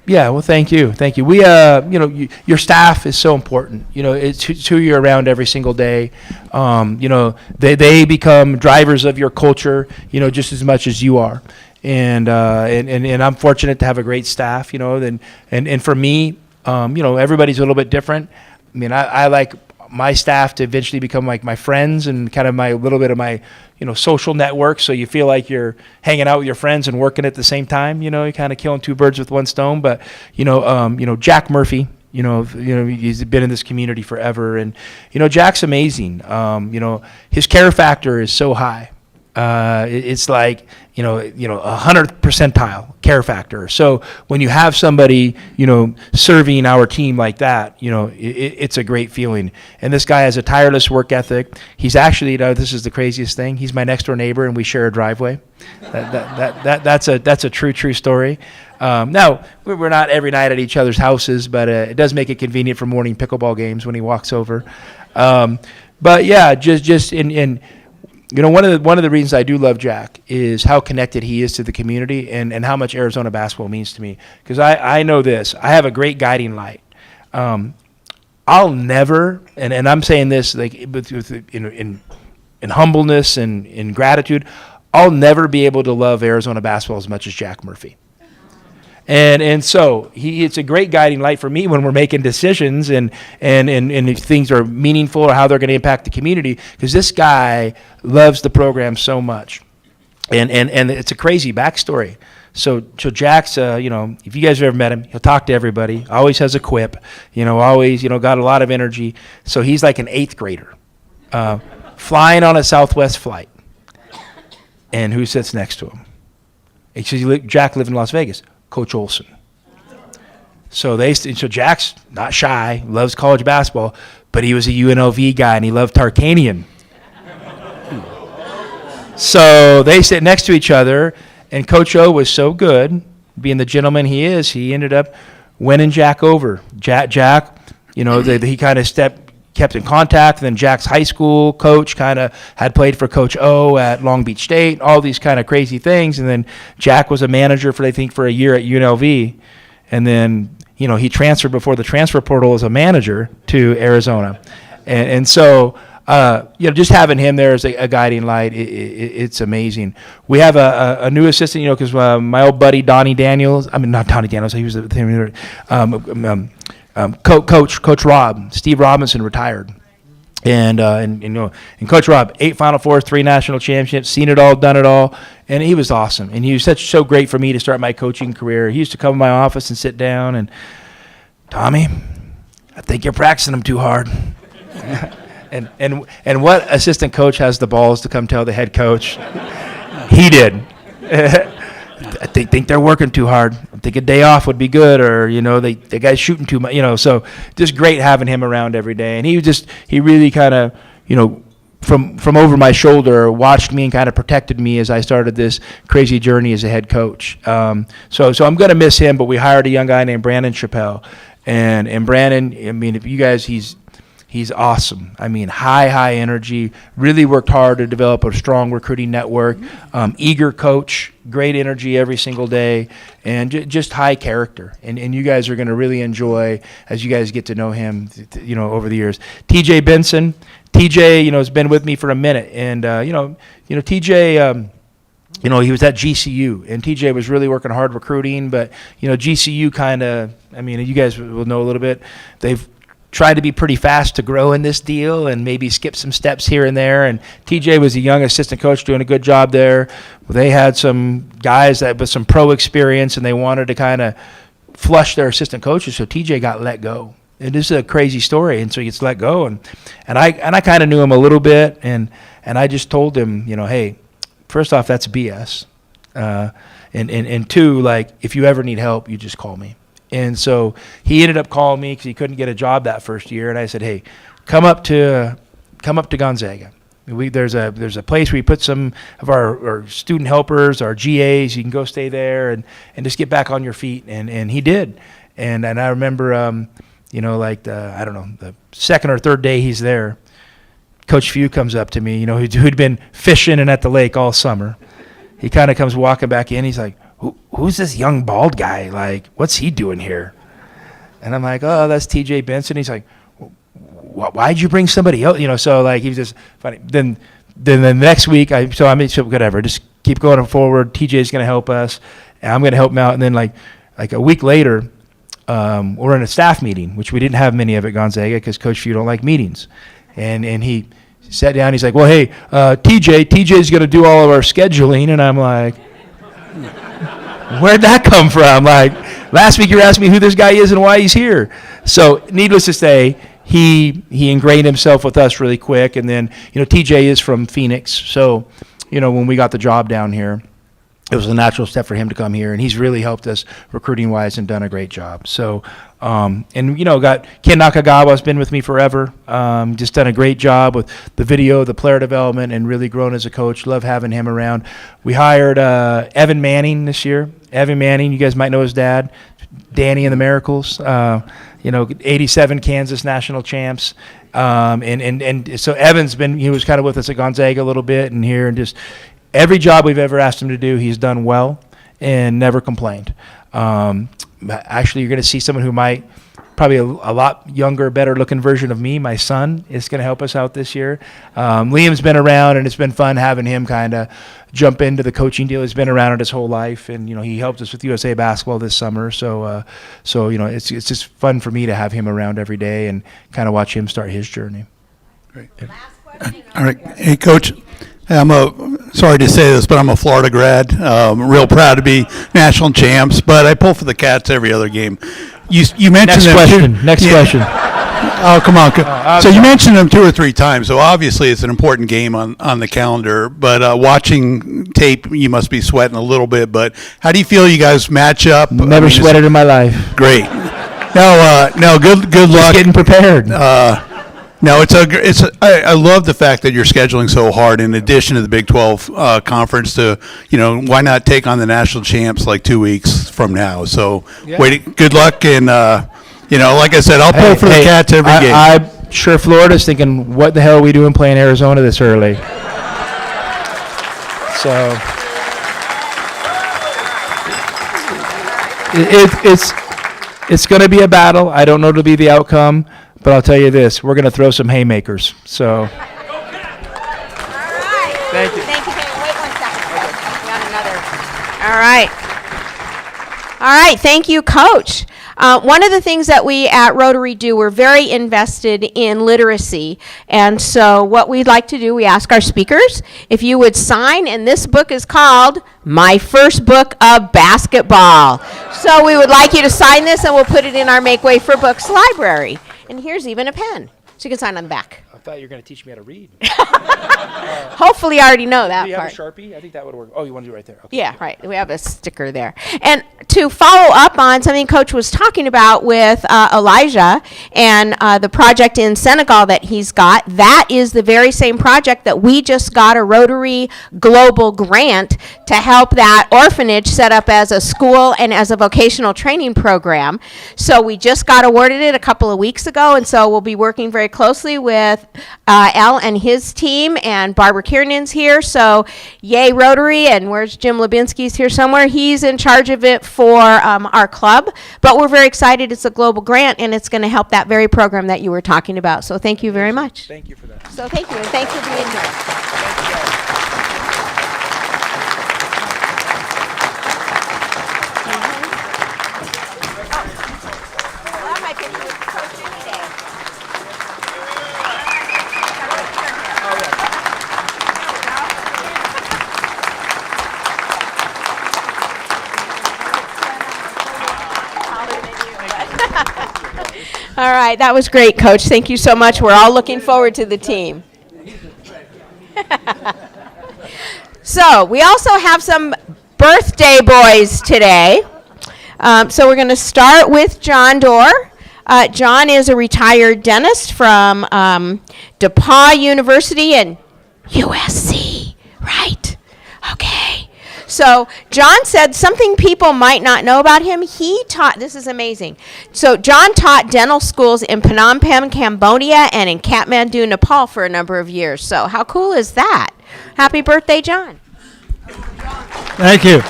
yeah. Well, thank you. We, your staff is so important. It's who you're around every single day. They become drivers of your culture. Just as much as you are. And I'm fortunate to have a great staff. And for me, everybody's a little bit different. I like my staff to eventually become like my friends and kind of my little bit of my social network, so you feel like you're hanging out with your friends and working at the same time. You're kind of killing 2 birds with 1 stone. But Jack Murphy, he's been in this community forever, and Jack's amazing. His care factor is so high. It's like 100th percentile care factor. So when you have somebody serving our team like that, it's a great feeling. And this guy has a tireless work ethic. He's actually, this is the craziest thing, he's my next door neighbor and we share a driveway. That's a true story. Now we're not every night at each other's houses, but it does make it convenient for morning pickleball games when he walks over. But yeah, just in one of the reasons I do love Jack is how connected he is to the community and how much Arizona basketball means to me. Because I know this, I have a great guiding light. I'll never, and I'm saying this like in humbleness and in gratitude, I'll never be able to love Arizona basketball as much as Jack Murphy. And so it's a great guiding light for me when we're making decisions and if things are meaningful or how they're going to impact the community, because this guy loves the program so much. And it's a crazy backstory. So Jack's, if you guys have ever met him, he'll talk to everybody, always has a quip, always, got a lot of energy. So he's like an 8th grader, flying on a Southwest flight. And who sits next to him? Jack lived in Las Vegas. Coach Olson. So Jack's not shy, loves college basketball, but he was a UNLV guy and he loved Tarkanian. So they sit next to each other, and Coach O was so good, being the gentleman he is, he ended up winning Jack over. Jack, he kind of stepped kept in contact. Then Jack's high school coach kind of had played for Coach O at Long Beach State, all these kind of crazy things. And then Jack was a manager for, I think, for a year at UNLV. And then, he transferred before the transfer portal as a manager to Arizona. And so, just having him there as a guiding light, it's amazing. We have a new assistant, because my old buddy Donnie Daniels, not Donnie Daniels, he was Coach Rob, Steve Robinson retired. And Coach Rob, 8 Final Fours, 3 national championships, seen it all, done it all, and he was awesome. And he was so great for me to start my coaching career. He used to come to my office and sit down and, Tommy, I think you're practicing them too hard. and what assistant coach has the balls to come tell the head coach? He did. I think they're working too hard. I think a day off would be good, or the guy's shooting too much. So just great having him around every day. And he really kind of from over my shoulder watched me and kind of protected me as I started this crazy journey as a head coach. So I'm going to miss him. But we hired a young guy named Brandon Chappelle, and Brandon, if you guys, he's awesome. High energy, really worked hard to develop a strong recruiting network, eager coach, great energy every single day, and just high character. And you guys are going to really enjoy as you guys get to know him, over the years. TJ Benson, has been with me for a minute. And, TJ, he was at GCU, and TJ was really working hard recruiting, but, GCU kind of, you guys will know a little bit, they've tried to be pretty fast to grow in this deal and maybe skip some steps here and there. And TJ was a young assistant coach doing a good job there. They had some guys that with some pro experience, and they wanted to kind of flush their assistant coaches, so TJ got let go. It is a crazy story, and so he gets let go. And I kind of knew him a little bit, and I just told him, hey, first off, that's BS. And two, if you ever need help, you just call me. And so he ended up calling me because he couldn't get a job that first year, and I said, "Hey, come up to Gonzaga. There's a place where we put some of our student helpers, our GAs. You can go stay there and just get back on your feet." And he did. And I remember, the second or third day he's there, Coach Few comes up to me, who'd been fishing and at the lake all summer. He kind of comes walking back in. He's like, Who's this young bald guy? What's he doing here? And I'm like, oh, that's TJ Benson. He's like, why'd you bring somebody else? He was just funny. Then the next week, whatever, just keep going forward. TJ's going to help us, and I'm going to help him out. And then like a week later, we're in a staff meeting, which we didn't have many of at Gonzaga because Coach Few don't like meetings. And he sat down. He's like, well, hey, TJ's going to do all of our scheduling. And I'm like, where'd that come from? Last week you were asking me who this guy is and why he's here. So needless to say, he ingrained himself with us really quick. And then, TJ is from Phoenix. So, when we got the job down here, it was a natural step for him to come here. And he's really helped us recruiting-wise and done a great job. So, got Ken Nakagawa's been with me forever. Just done a great job with the video, the player development, and really grown as a coach. Love having him around. We hired Evan Manning this year. Evan Manning, you guys might know his dad, Danny and the Miracles. 87 Kansas national champs. And so Evan's he was kind of with us at Gonzaga a little bit and here, and just every job we've ever asked him to do, he's done well and never complained. Actually, you're going to see someone who might probably a lot younger, better looking version of me. My son is going to help us out this year. Liam's been around, and it's been fun having him kind of jump into the coaching deal. He's been around it his whole life, and he helped us with USA basketball this summer. So it's just fun for me to have him around every day and kind of watch him start his journey. Great. All right, hey Coach. Sorry to say this, but I'm a Florida grad. Real proud to be national champs, but I pull for the Cats every other game. You mentioned Next question. Oh, come on. So you mentioned them 2 or 3 times, so obviously it's an important game on the calendar, but watching tape, you must be sweating a little bit, but how do you feel you guys match up? Never sweated in my life. Great. No, good luck. Just getting prepared. No, I love the fact that you're scheduling so hard. In addition to the Big 12 conference, to why not take on the national champs 2 weeks from now? So, good luck, and like I said, I'll pull for the Cats every game. sure Florida's thinking, what the hell are we doing playing Arizona this early? So it's going to be a battle. I don't know what'll be the outcome, but I'll tell you this: we're going to throw some haymakers. So. Thank you. Thank you. Wait 1 second. We got another. All right. All right. Thank you, Coach. One of the things that we at Rotary do, we're very invested in literacy. And so what we'd like to do, we ask our speakers if you would sign, and this book is called My First Book of Basketball. So we would like you to sign this, and we'll put it in our Make Way for Books library. And here's even a pen, so you can sign on the back. I thought you were going to teach me how to read. Hopefully I already know that Do you part. have a Sharpie? I think that would work. Oh, you want to do it right there. Okay. Yeah, right. We have a sticker there. And to follow up on something Coach was talking about with Elijah and the project in Senegal that he's got, that is the very same project that we just got a Rotary Global grant to help that orphanage set up as a school and as a vocational training program. So we just got awarded it a couple of weeks ago, and so we'll be working very closely with Al and his team, and Barbara Kiernan's here. So yay Rotary, and where's Jim Lubinsky's here somewhere? He's in charge of it for our club, but we're very excited. It's a global grant, and it's going to help that very program that you were talking about. So thank you very much. Thank you for that. So thank you, and thanks for being here. That might be with Coach any day. All right, that was great, Coach. Thank you so much. We're all looking forward to the team. So we also have some birthday boys today. So we're going to start with John Doerr. John is a retired dentist from DePauw University and USC, right? Okay. So John said something people might not know about him. He taught, this is amazing. So John taught dental schools in Phnom Penh, Cambodia, and in Kathmandu, Nepal for a number of years. So how cool is that? Happy birthday, John. Thank you.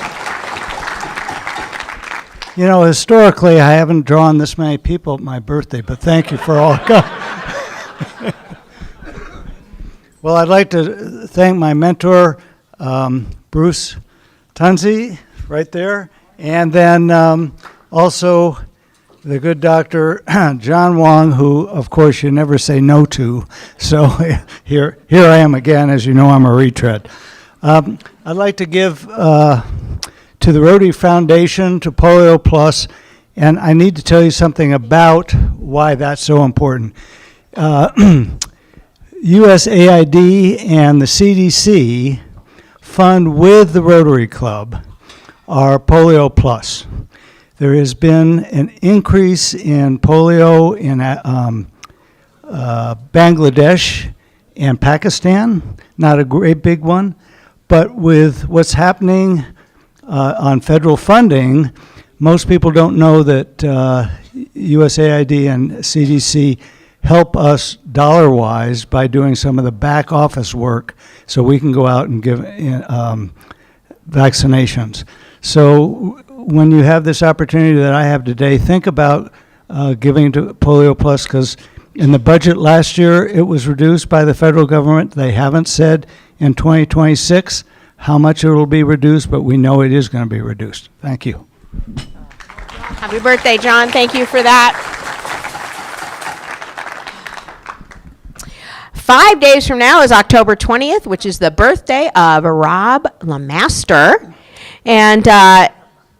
You know, historically, I haven't drawn this many people at my birthday, but thank you for all coming. Well, I'd like to thank my mentor, Bruce Tunzi, right there, and then also the good doctor, John Wong, who, of course, you never say no to. So here I am again. As you know, I'm a retread. I'd like to give to the Rotary Foundation, to Polio Plus, and I need to tell you something about why that's so important. USAID and the CDC fund with the Rotary Club our Polio Plus. There has been an increase in polio in Bangladesh and Pakistan, not a great big one, but with what's happening on federal funding, most people don't know that USAID and CDC help us dollar-wise by doing some of the back office work so we can go out and give vaccinations. So when you have this opportunity that I have today, think about giving to Polio Plus, because in the budget last year, it was reduced by the federal government. They haven't said in 2026 how much it will be reduced, but we know it is going to be reduced. Thank you. Happy birthday, John. Thank you for that. 5 days from now is October 20th, which is the birthday of Rob LeMaster. And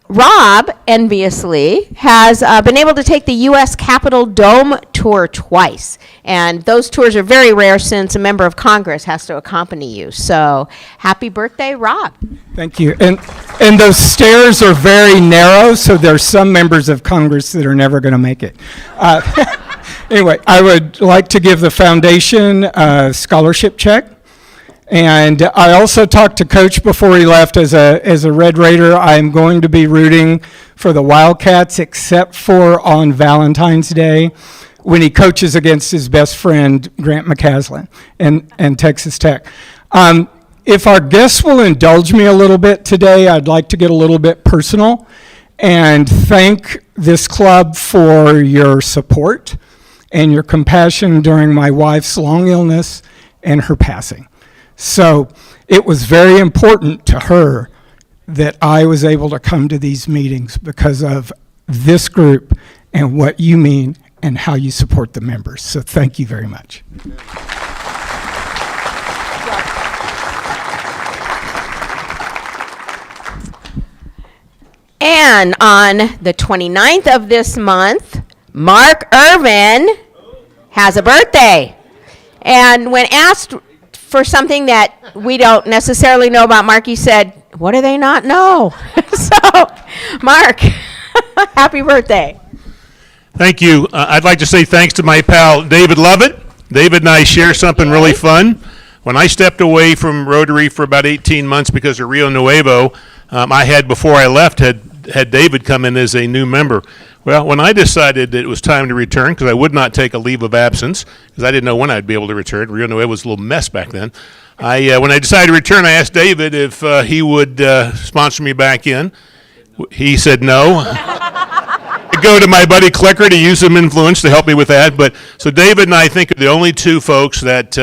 Rob, enviously, has been able to take the U.S. Capitol Dome tour twice. And those tours are very rare since a member of Congress has to accompany you. So happy birthday, Rob. Thank you. And those stairs are very narrow, so there's some members of Congress that are never going to make it. Anyway, I would like to give the foundation a scholarship check. And I also talked to Coach before he left. As a Red Raider, I'm going to be rooting for the Wildcats, except for on Valentine's Day, when he coaches against his best friend, Grant McCaslin, and Texas Tech. If our guests will indulge me a little bit today, I'd like to get a little bit personal and thank this club for your support and your compassion during my wife's long illness and her passing. So it was very important to her that I was able to come to these meetings because of this group and what you mean and how you support the members. So thank you very much. And on the 29th of this month, Mark Irvin has a birthday. And when asked for something that we don't necessarily know about Mark, he said, "What do they not know?" So, Mark, happy birthday. Thank you. I'd like to say thanks to my pal, David Lovett. David and I share something really fun. When I stepped away from Rotary for about 18 months because of Rio Nuevo, I had, before I left, had David come in as a new member. Well, when I decided that it was time to return, because I would not take a leave of absence, because I didn't know when I'd be able to return. Rio Nuevo was a little mess back then. When I decided to return, I asked David if he would sponsor me back in. He said no. I go to my buddy Clicker to use some influence to help me with that. But so David and I think are the only two folks that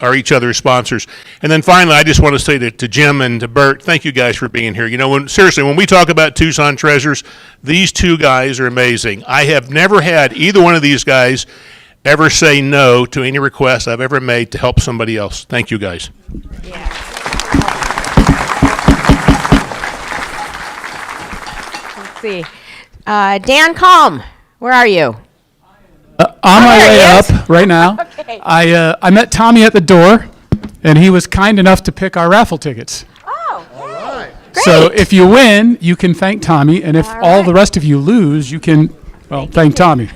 are each other's sponsors. And then finally, I just want to say to Jim and to Bert, thank you guys for being here. You know, seriously, when we talk about Tucson Treasures, these two guys are amazing. I have never had either one of these guys ever say no to any request I've ever made to help somebody else. Thank you, guys. Yeah. Let's see. Dan Calm, where are you? On my way up right now. Okay. I met Tommy at the door, and he was kind enough to pick our raffle tickets. Oh, all right. So if you win, you can thank Tommy, and if all the rest of you lose, you can, well, thank Tommy.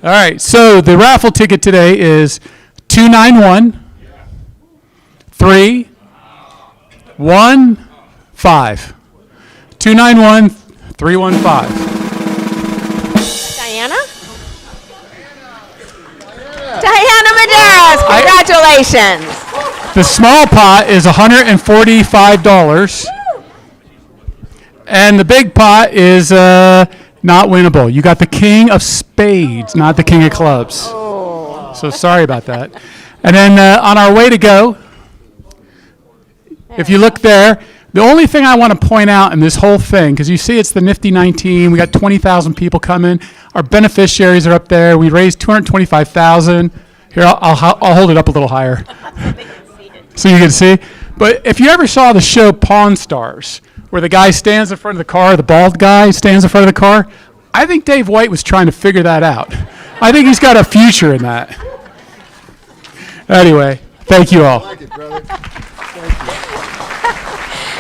All right, so the raffle ticket today is 291 315. 291 315. Diana? Diana Medeiros, congratulations. The small pot is $145. And the big pot is not winnable. You got the king of spades, not the king of clubs. So sorry about that. And then on our way to go, if you look there, the only thing I want to point out in this whole thing, because you see it's the Nifty 19, we got 20,000 people coming. Our beneficiaries are up there. We raised $225,000. Here, I'll hold it up a little higher so you can see. But if you ever saw the show Pawn Stars, where the guy stands in front of the car, the bald guy stands in front of the car, I think Dave White was trying to figure that out. I think he's got a future in that. Anyway, thank you all.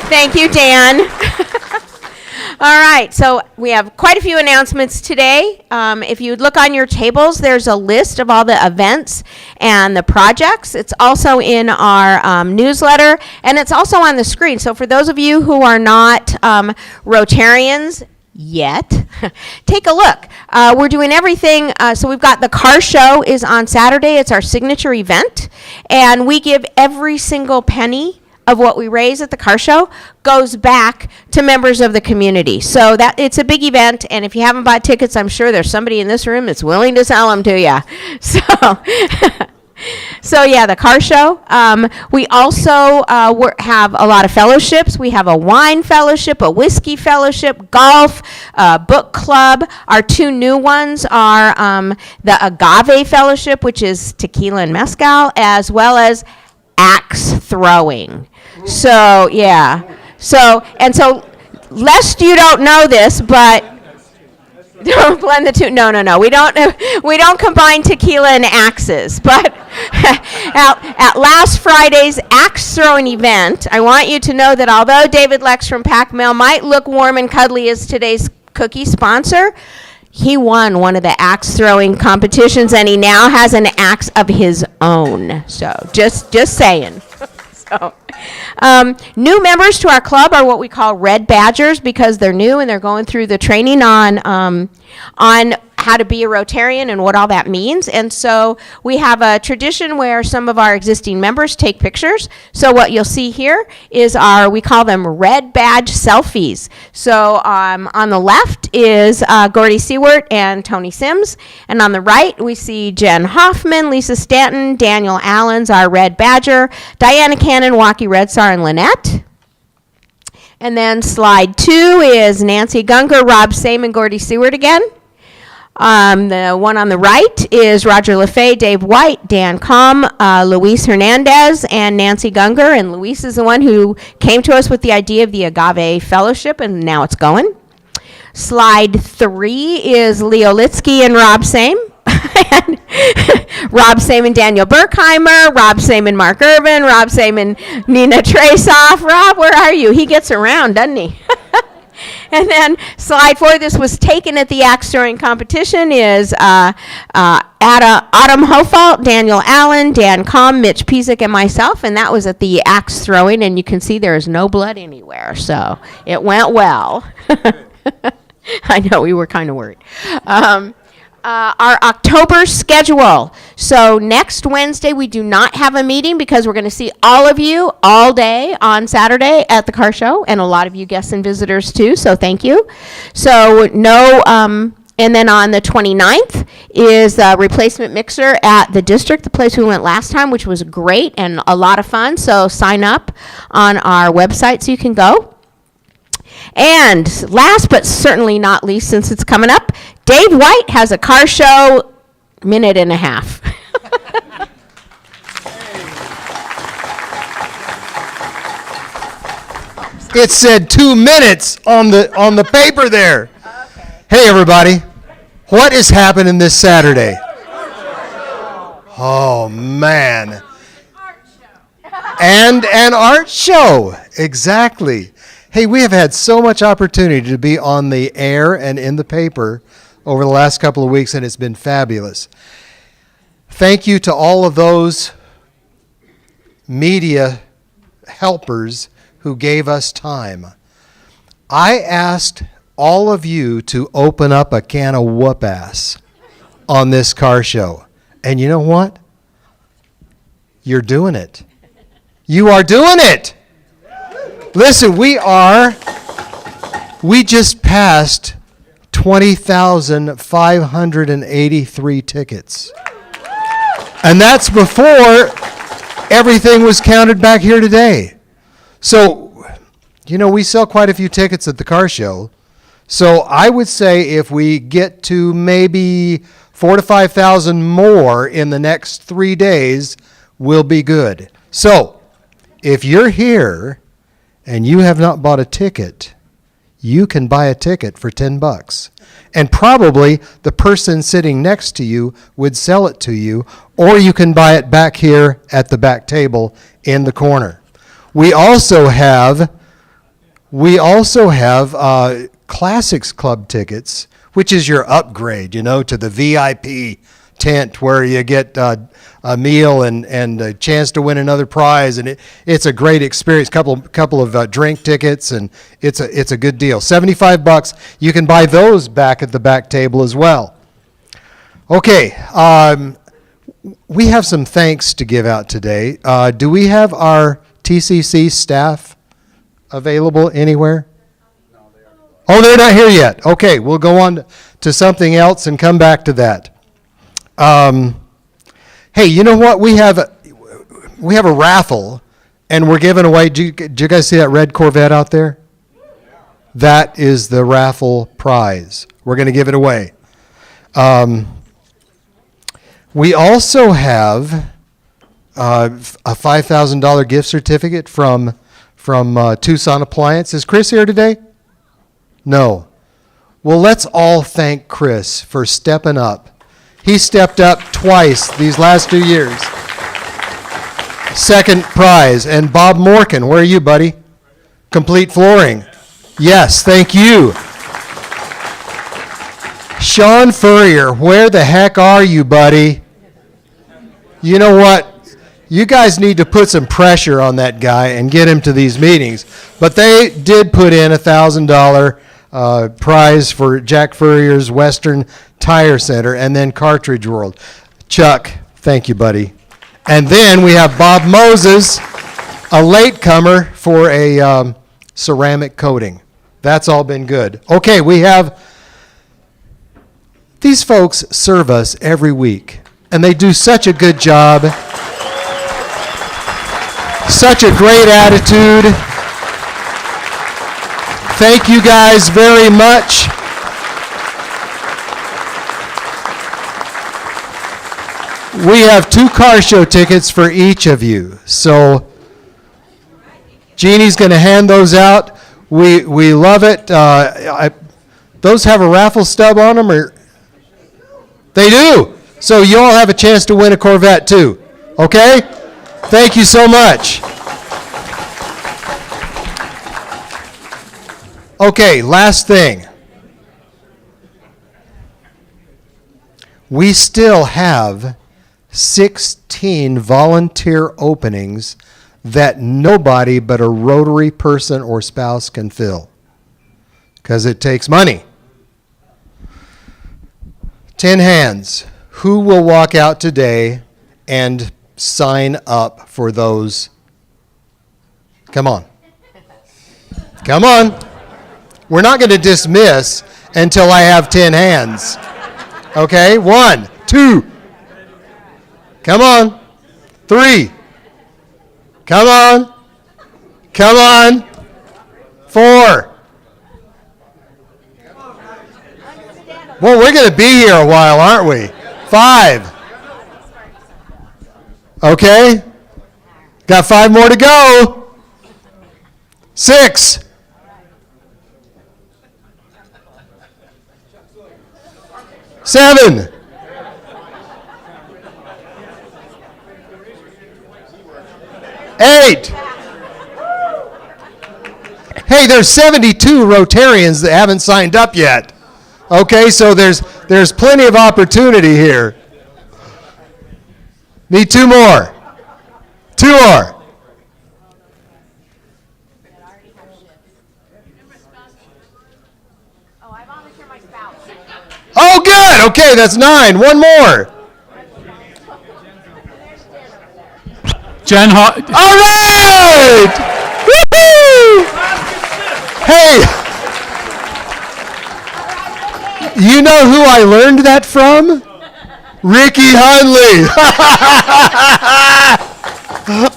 Thank you, Dan. All right, so we have quite a few announcements today. If you look on your tables, there's a list of all the events and the projects. It's also in our newsletter, and it's also on the screen. So for those of you who are not Rotarians yet, take a look. We're doing everything. So we've got the car show is on Saturday. It's our signature event, and we give every single penny of what we raise at the car show goes back to members of the community. So that it's a big event, and if you haven't bought tickets, I'm sure there's somebody in this room that's willing to sell them to you. So yeah, the car show. We also have a lot of fellowships. We have a wine fellowship, a whiskey fellowship, golf, book club. Our two new ones are the agave fellowship, which is tequila and mezcal, as well as axe throwing. So yeah, so lest you don't know this, but don't blend the two. No. We don't combine tequila and axes. But at last Friday's axe throwing event, I want you to know that although David Lex from Pac Mail might look warm and cuddly as today's cookie sponsor, he won one of the axe throwing competitions, and he now has an axe of his own. So just saying. So, new members to our club are what we call Red Badgers because they're new and they're going through the training on how to be a Rotarian and what all that means. And so we have a tradition where some of our existing members take pictures. So what you'll see here is we call them red badge selfies. So on the left is Gordy Seward and Tony Sims. And on the right, we see Jen Hoffman, Lisa Stanton, Daniel Allens, our red badger, Diana Cannon, Waukee Redsar, and Lynette. And then slide 2 is Nancy Gunger, Rob Same, Gordy Seward again. The one on the right is Roger LaFay, Dave White, Dan Combe, Luis Hernandez, and Nancy Gunger. And Luis is the one who came to us with the idea of the Agave Fellowship, and now it's going. Slide 3 is Leo Litsky and Rob Same. And Rob Same and Daniel Berkheimer, Rob Same and Mark Irvin, Rob Same and Nina Trasoff. Rob, where are you? He gets around, doesn't he? And then slide 4, this was taken at the axe throwing competition, is Autumn Hofalt, Daniel Allen, Dan Combe, Mitch Pizik, and myself, and that was at the axe throwing, and you can see there is no blood anywhere, so it went well. I know, we were kind of worried. Our October schedule. So next Wednesday, we do not have a meeting because we're going to see all of you all day on Saturday at the car show, and a lot of you guests and visitors too, so thank you. So no, and then on the 29th is the replacement mixer at the district, the place we went last time, which was great and a lot of fun. So sign up on our website so you can go. And last but certainly not least, since it's coming up, Dave White has a car show minute and a half. It said 2 minutes on the paper there. Okay. Hey everybody, what is happening this Saturday? Oh man. And an art show, exactly. Hey, we have had so much opportunity to be on the air and in the paper over the last couple of weeks, and it's been fabulous. Thank you to all of those media helpers who gave us time. I asked all of you to open up a can of whoop-ass on this car show. And you know what? You're doing it. You are doing it! Listen, we just passed 20,583 tickets. And that's before everything was counted back here today. So, you know, we sell quite a few tickets at the car show. So I would say if we get to maybe 4,000 to 5,000 more in the next 3 days, we'll be good. So, if you're here and you have not bought a ticket, you can buy a ticket for $10. And probably the person sitting next to you would sell it to you, or you can buy it back here at the back table in the corner. We also have Classics Club tickets, which is your upgrade, you know, to the VIP tent where you get a meal and a chance to win another prize, and it's a great experience. Couple of drink tickets, and it's a good deal. $75. You can buy those back at the back table as well. Okay, we have some thanks to give out today. Do we have our TCC staff available anywhere? Oh, they're not here yet. Okay, we'll go on to something else and come back to that. Hey, you know what? We have a raffle, and we're giving away. Did you guys see that red Corvette out there? That is the raffle prize. We're going to give it away. We also have a $5,000 gift certificate from Tucson Appliance. Is Chris here today? No. Well, let's all thank Chris for stepping up. He stepped up twice these last 2 years. Second prize. And Bob Morkin, where are you, buddy? Complete Flooring. Yes, thank you. Sean Furrier, where the heck are you, buddy? You know what? You guys need to put some pressure on that guy and get him to these meetings. But they did put in $1,000 prize for Jack Furrier's Western Tire Center, and then Cartridge World. Chuck, thank you, buddy. And then we have Bob Moses, a latecomer for a ceramic coating. That's all been good. Okay, we have, these folks serve us every week, and they do such a good job, such a great attitude. Thank you guys very much. We have 2 car show tickets for each of you. So Jeannie's going to hand those out. We love it. Those have a raffle stub on them, or they do. So you all have a chance to win a Corvette too. Okay? Thank you so much. Okay, last thing. We still have 16 volunteer openings that nobody but a Rotary person or spouse can fill, because it takes money. 10 hands. Who will walk out today and sign up for those? Come on. Come on. We're not going to dismiss until I have 10 hands. Okay? 1, 2. Come on. 3. Come on. Come on. 4. Well, we're going to be here a while, aren't we? 5. Okay. Got 5 more to go. 6. 7. 8. Hey, there's 72 Rotarians that haven't signed up yet. Okay, so there's plenty of opportunity here. Need 2 more. 2 more. Oh, good. Okay, that's 9. 1 more. Jen All right! Woo-hoo! Hey, you know who I learned that from? Ricky Hunley.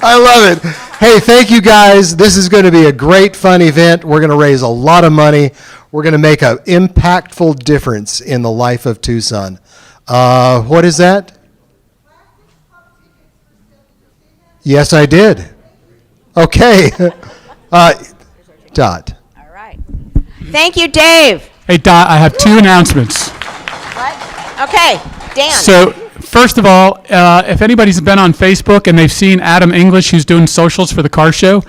I love it. Hey, thank you guys. This is going to be a great, fun event. We're going to raise a lot of money. We're going to make an impactful difference in the life of Tucson. What is that? Yes, I did. Okay. Dot. All right. Thank you, Dave. Hey, Dot, I have 2 announcements. What? Okay, Dan. So, first of all, if anybody's been on Facebook and they've seen Adam English, who's doing socials for the car show,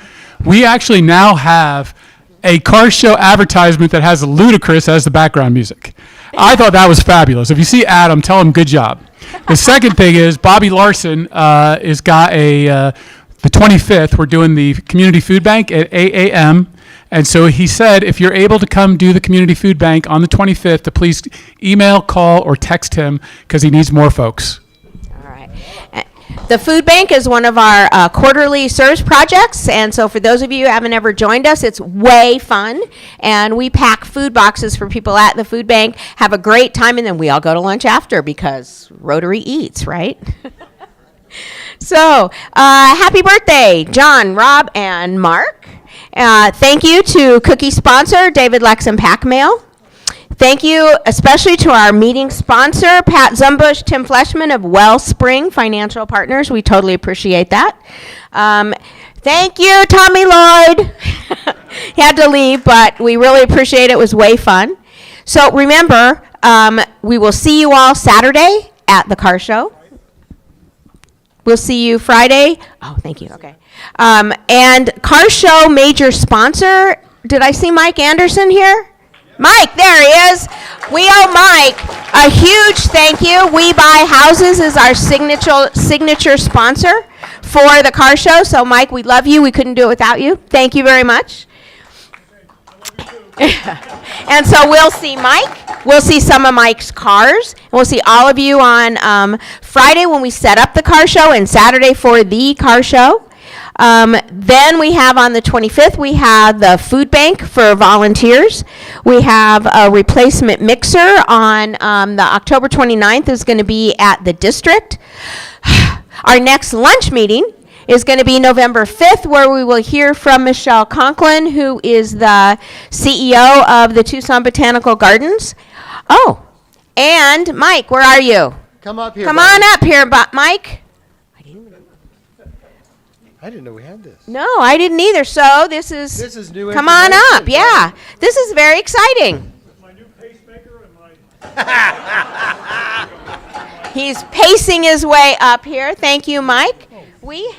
we actually now have a car show advertisement that has Ludacris as the background music. I thought that was fabulous. If you see Adam, tell him good job. The second thing is Bobby Larson has got the 25th, we're doing the community food bank at 8 a.m. And so he said, if you're able to come do the community food bank on the 25th, to please email, call, or text him because he needs more folks. All right. The food bank is one of our quarterly service projects, and so for those of you who haven't ever joined us, it's way fun, and we pack food boxes for people at the food bank, have a great time, and then we all go to lunch after because Rotary eats, right? So, happy birthday, John, Rob, and Mark. Thank you to cookie sponsor, David Lex and Pack Mail. Thank you especially to our meeting sponsor, Pat Zumbush, Tim Fleshman of Wellspring Financial Partners. We totally appreciate that. Thank you, Tommy Lloyd. He had to leave, but we really appreciate it. It was way fun. So remember, we will see you all Saturday at the car show. We'll see you Friday. Oh, thank you. Okay. And car show major sponsor, did I see Mike Anderson here? Mike, there he is. We owe Mike a huge thank you. We Buy Houses is our signature sponsor for the car show. So, Mike, we love you. We couldn't do it without you. Thank you very much. And so we'll see Mike. We'll see some of Mike's cars. And we'll see all of you on Friday when we set up the car show and Saturday for the car show. Then we have on the 25th, we have the food bank for volunteers. We have a replacement mixer on the October 29th is going to be at the district. Our next lunch meeting is going to be November 5th, where we will hear from Michelle Conklin, who is the CEO of the Tucson Botanical Gardens. Oh, and Mike, where are you? Come up here. Come buddy. on up here, Mike. I didn't know we had this. No, I didn't either. So this is new. Come on up. Yeah. This is very exciting. He's pacing his way up here. Thank you, Mike. We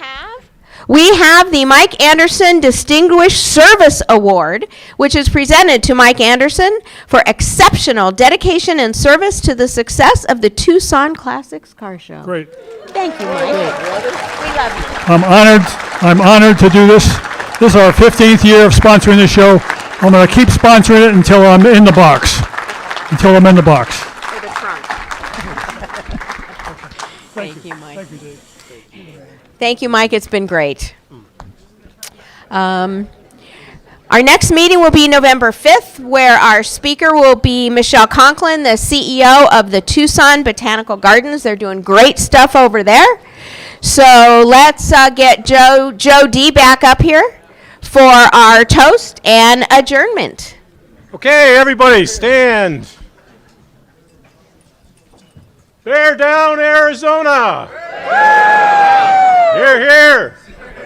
have the Mike Anderson Distinguished Service Award, which is presented to Mike Anderson for exceptional dedication and service to the success of the Tucson Classics Car Show. Great. Thank you, Mike. We love you. I'm honored to do this. This is our 15th year of sponsoring this show. I'm going to keep sponsoring it until I'm in the box. Until I'm in the box. For the trunk. Thank you, Mike. Thank you, Dave. Thank you, Mike. It's been great. Our next meeting will be November 5th, where our speaker will be Michelle Conklin, the CEO of the Tucson Botanical Gardens. They're doing great stuff over there. So let's get Joe D back up here for our toast and adjournment. Okay, everybody, stand. Bear down, Arizona. Here, here.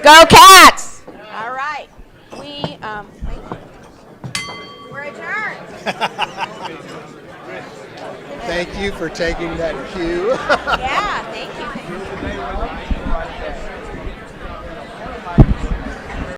Go Cats! All right. We're adjourned. Thank you for taking that cue. Yeah.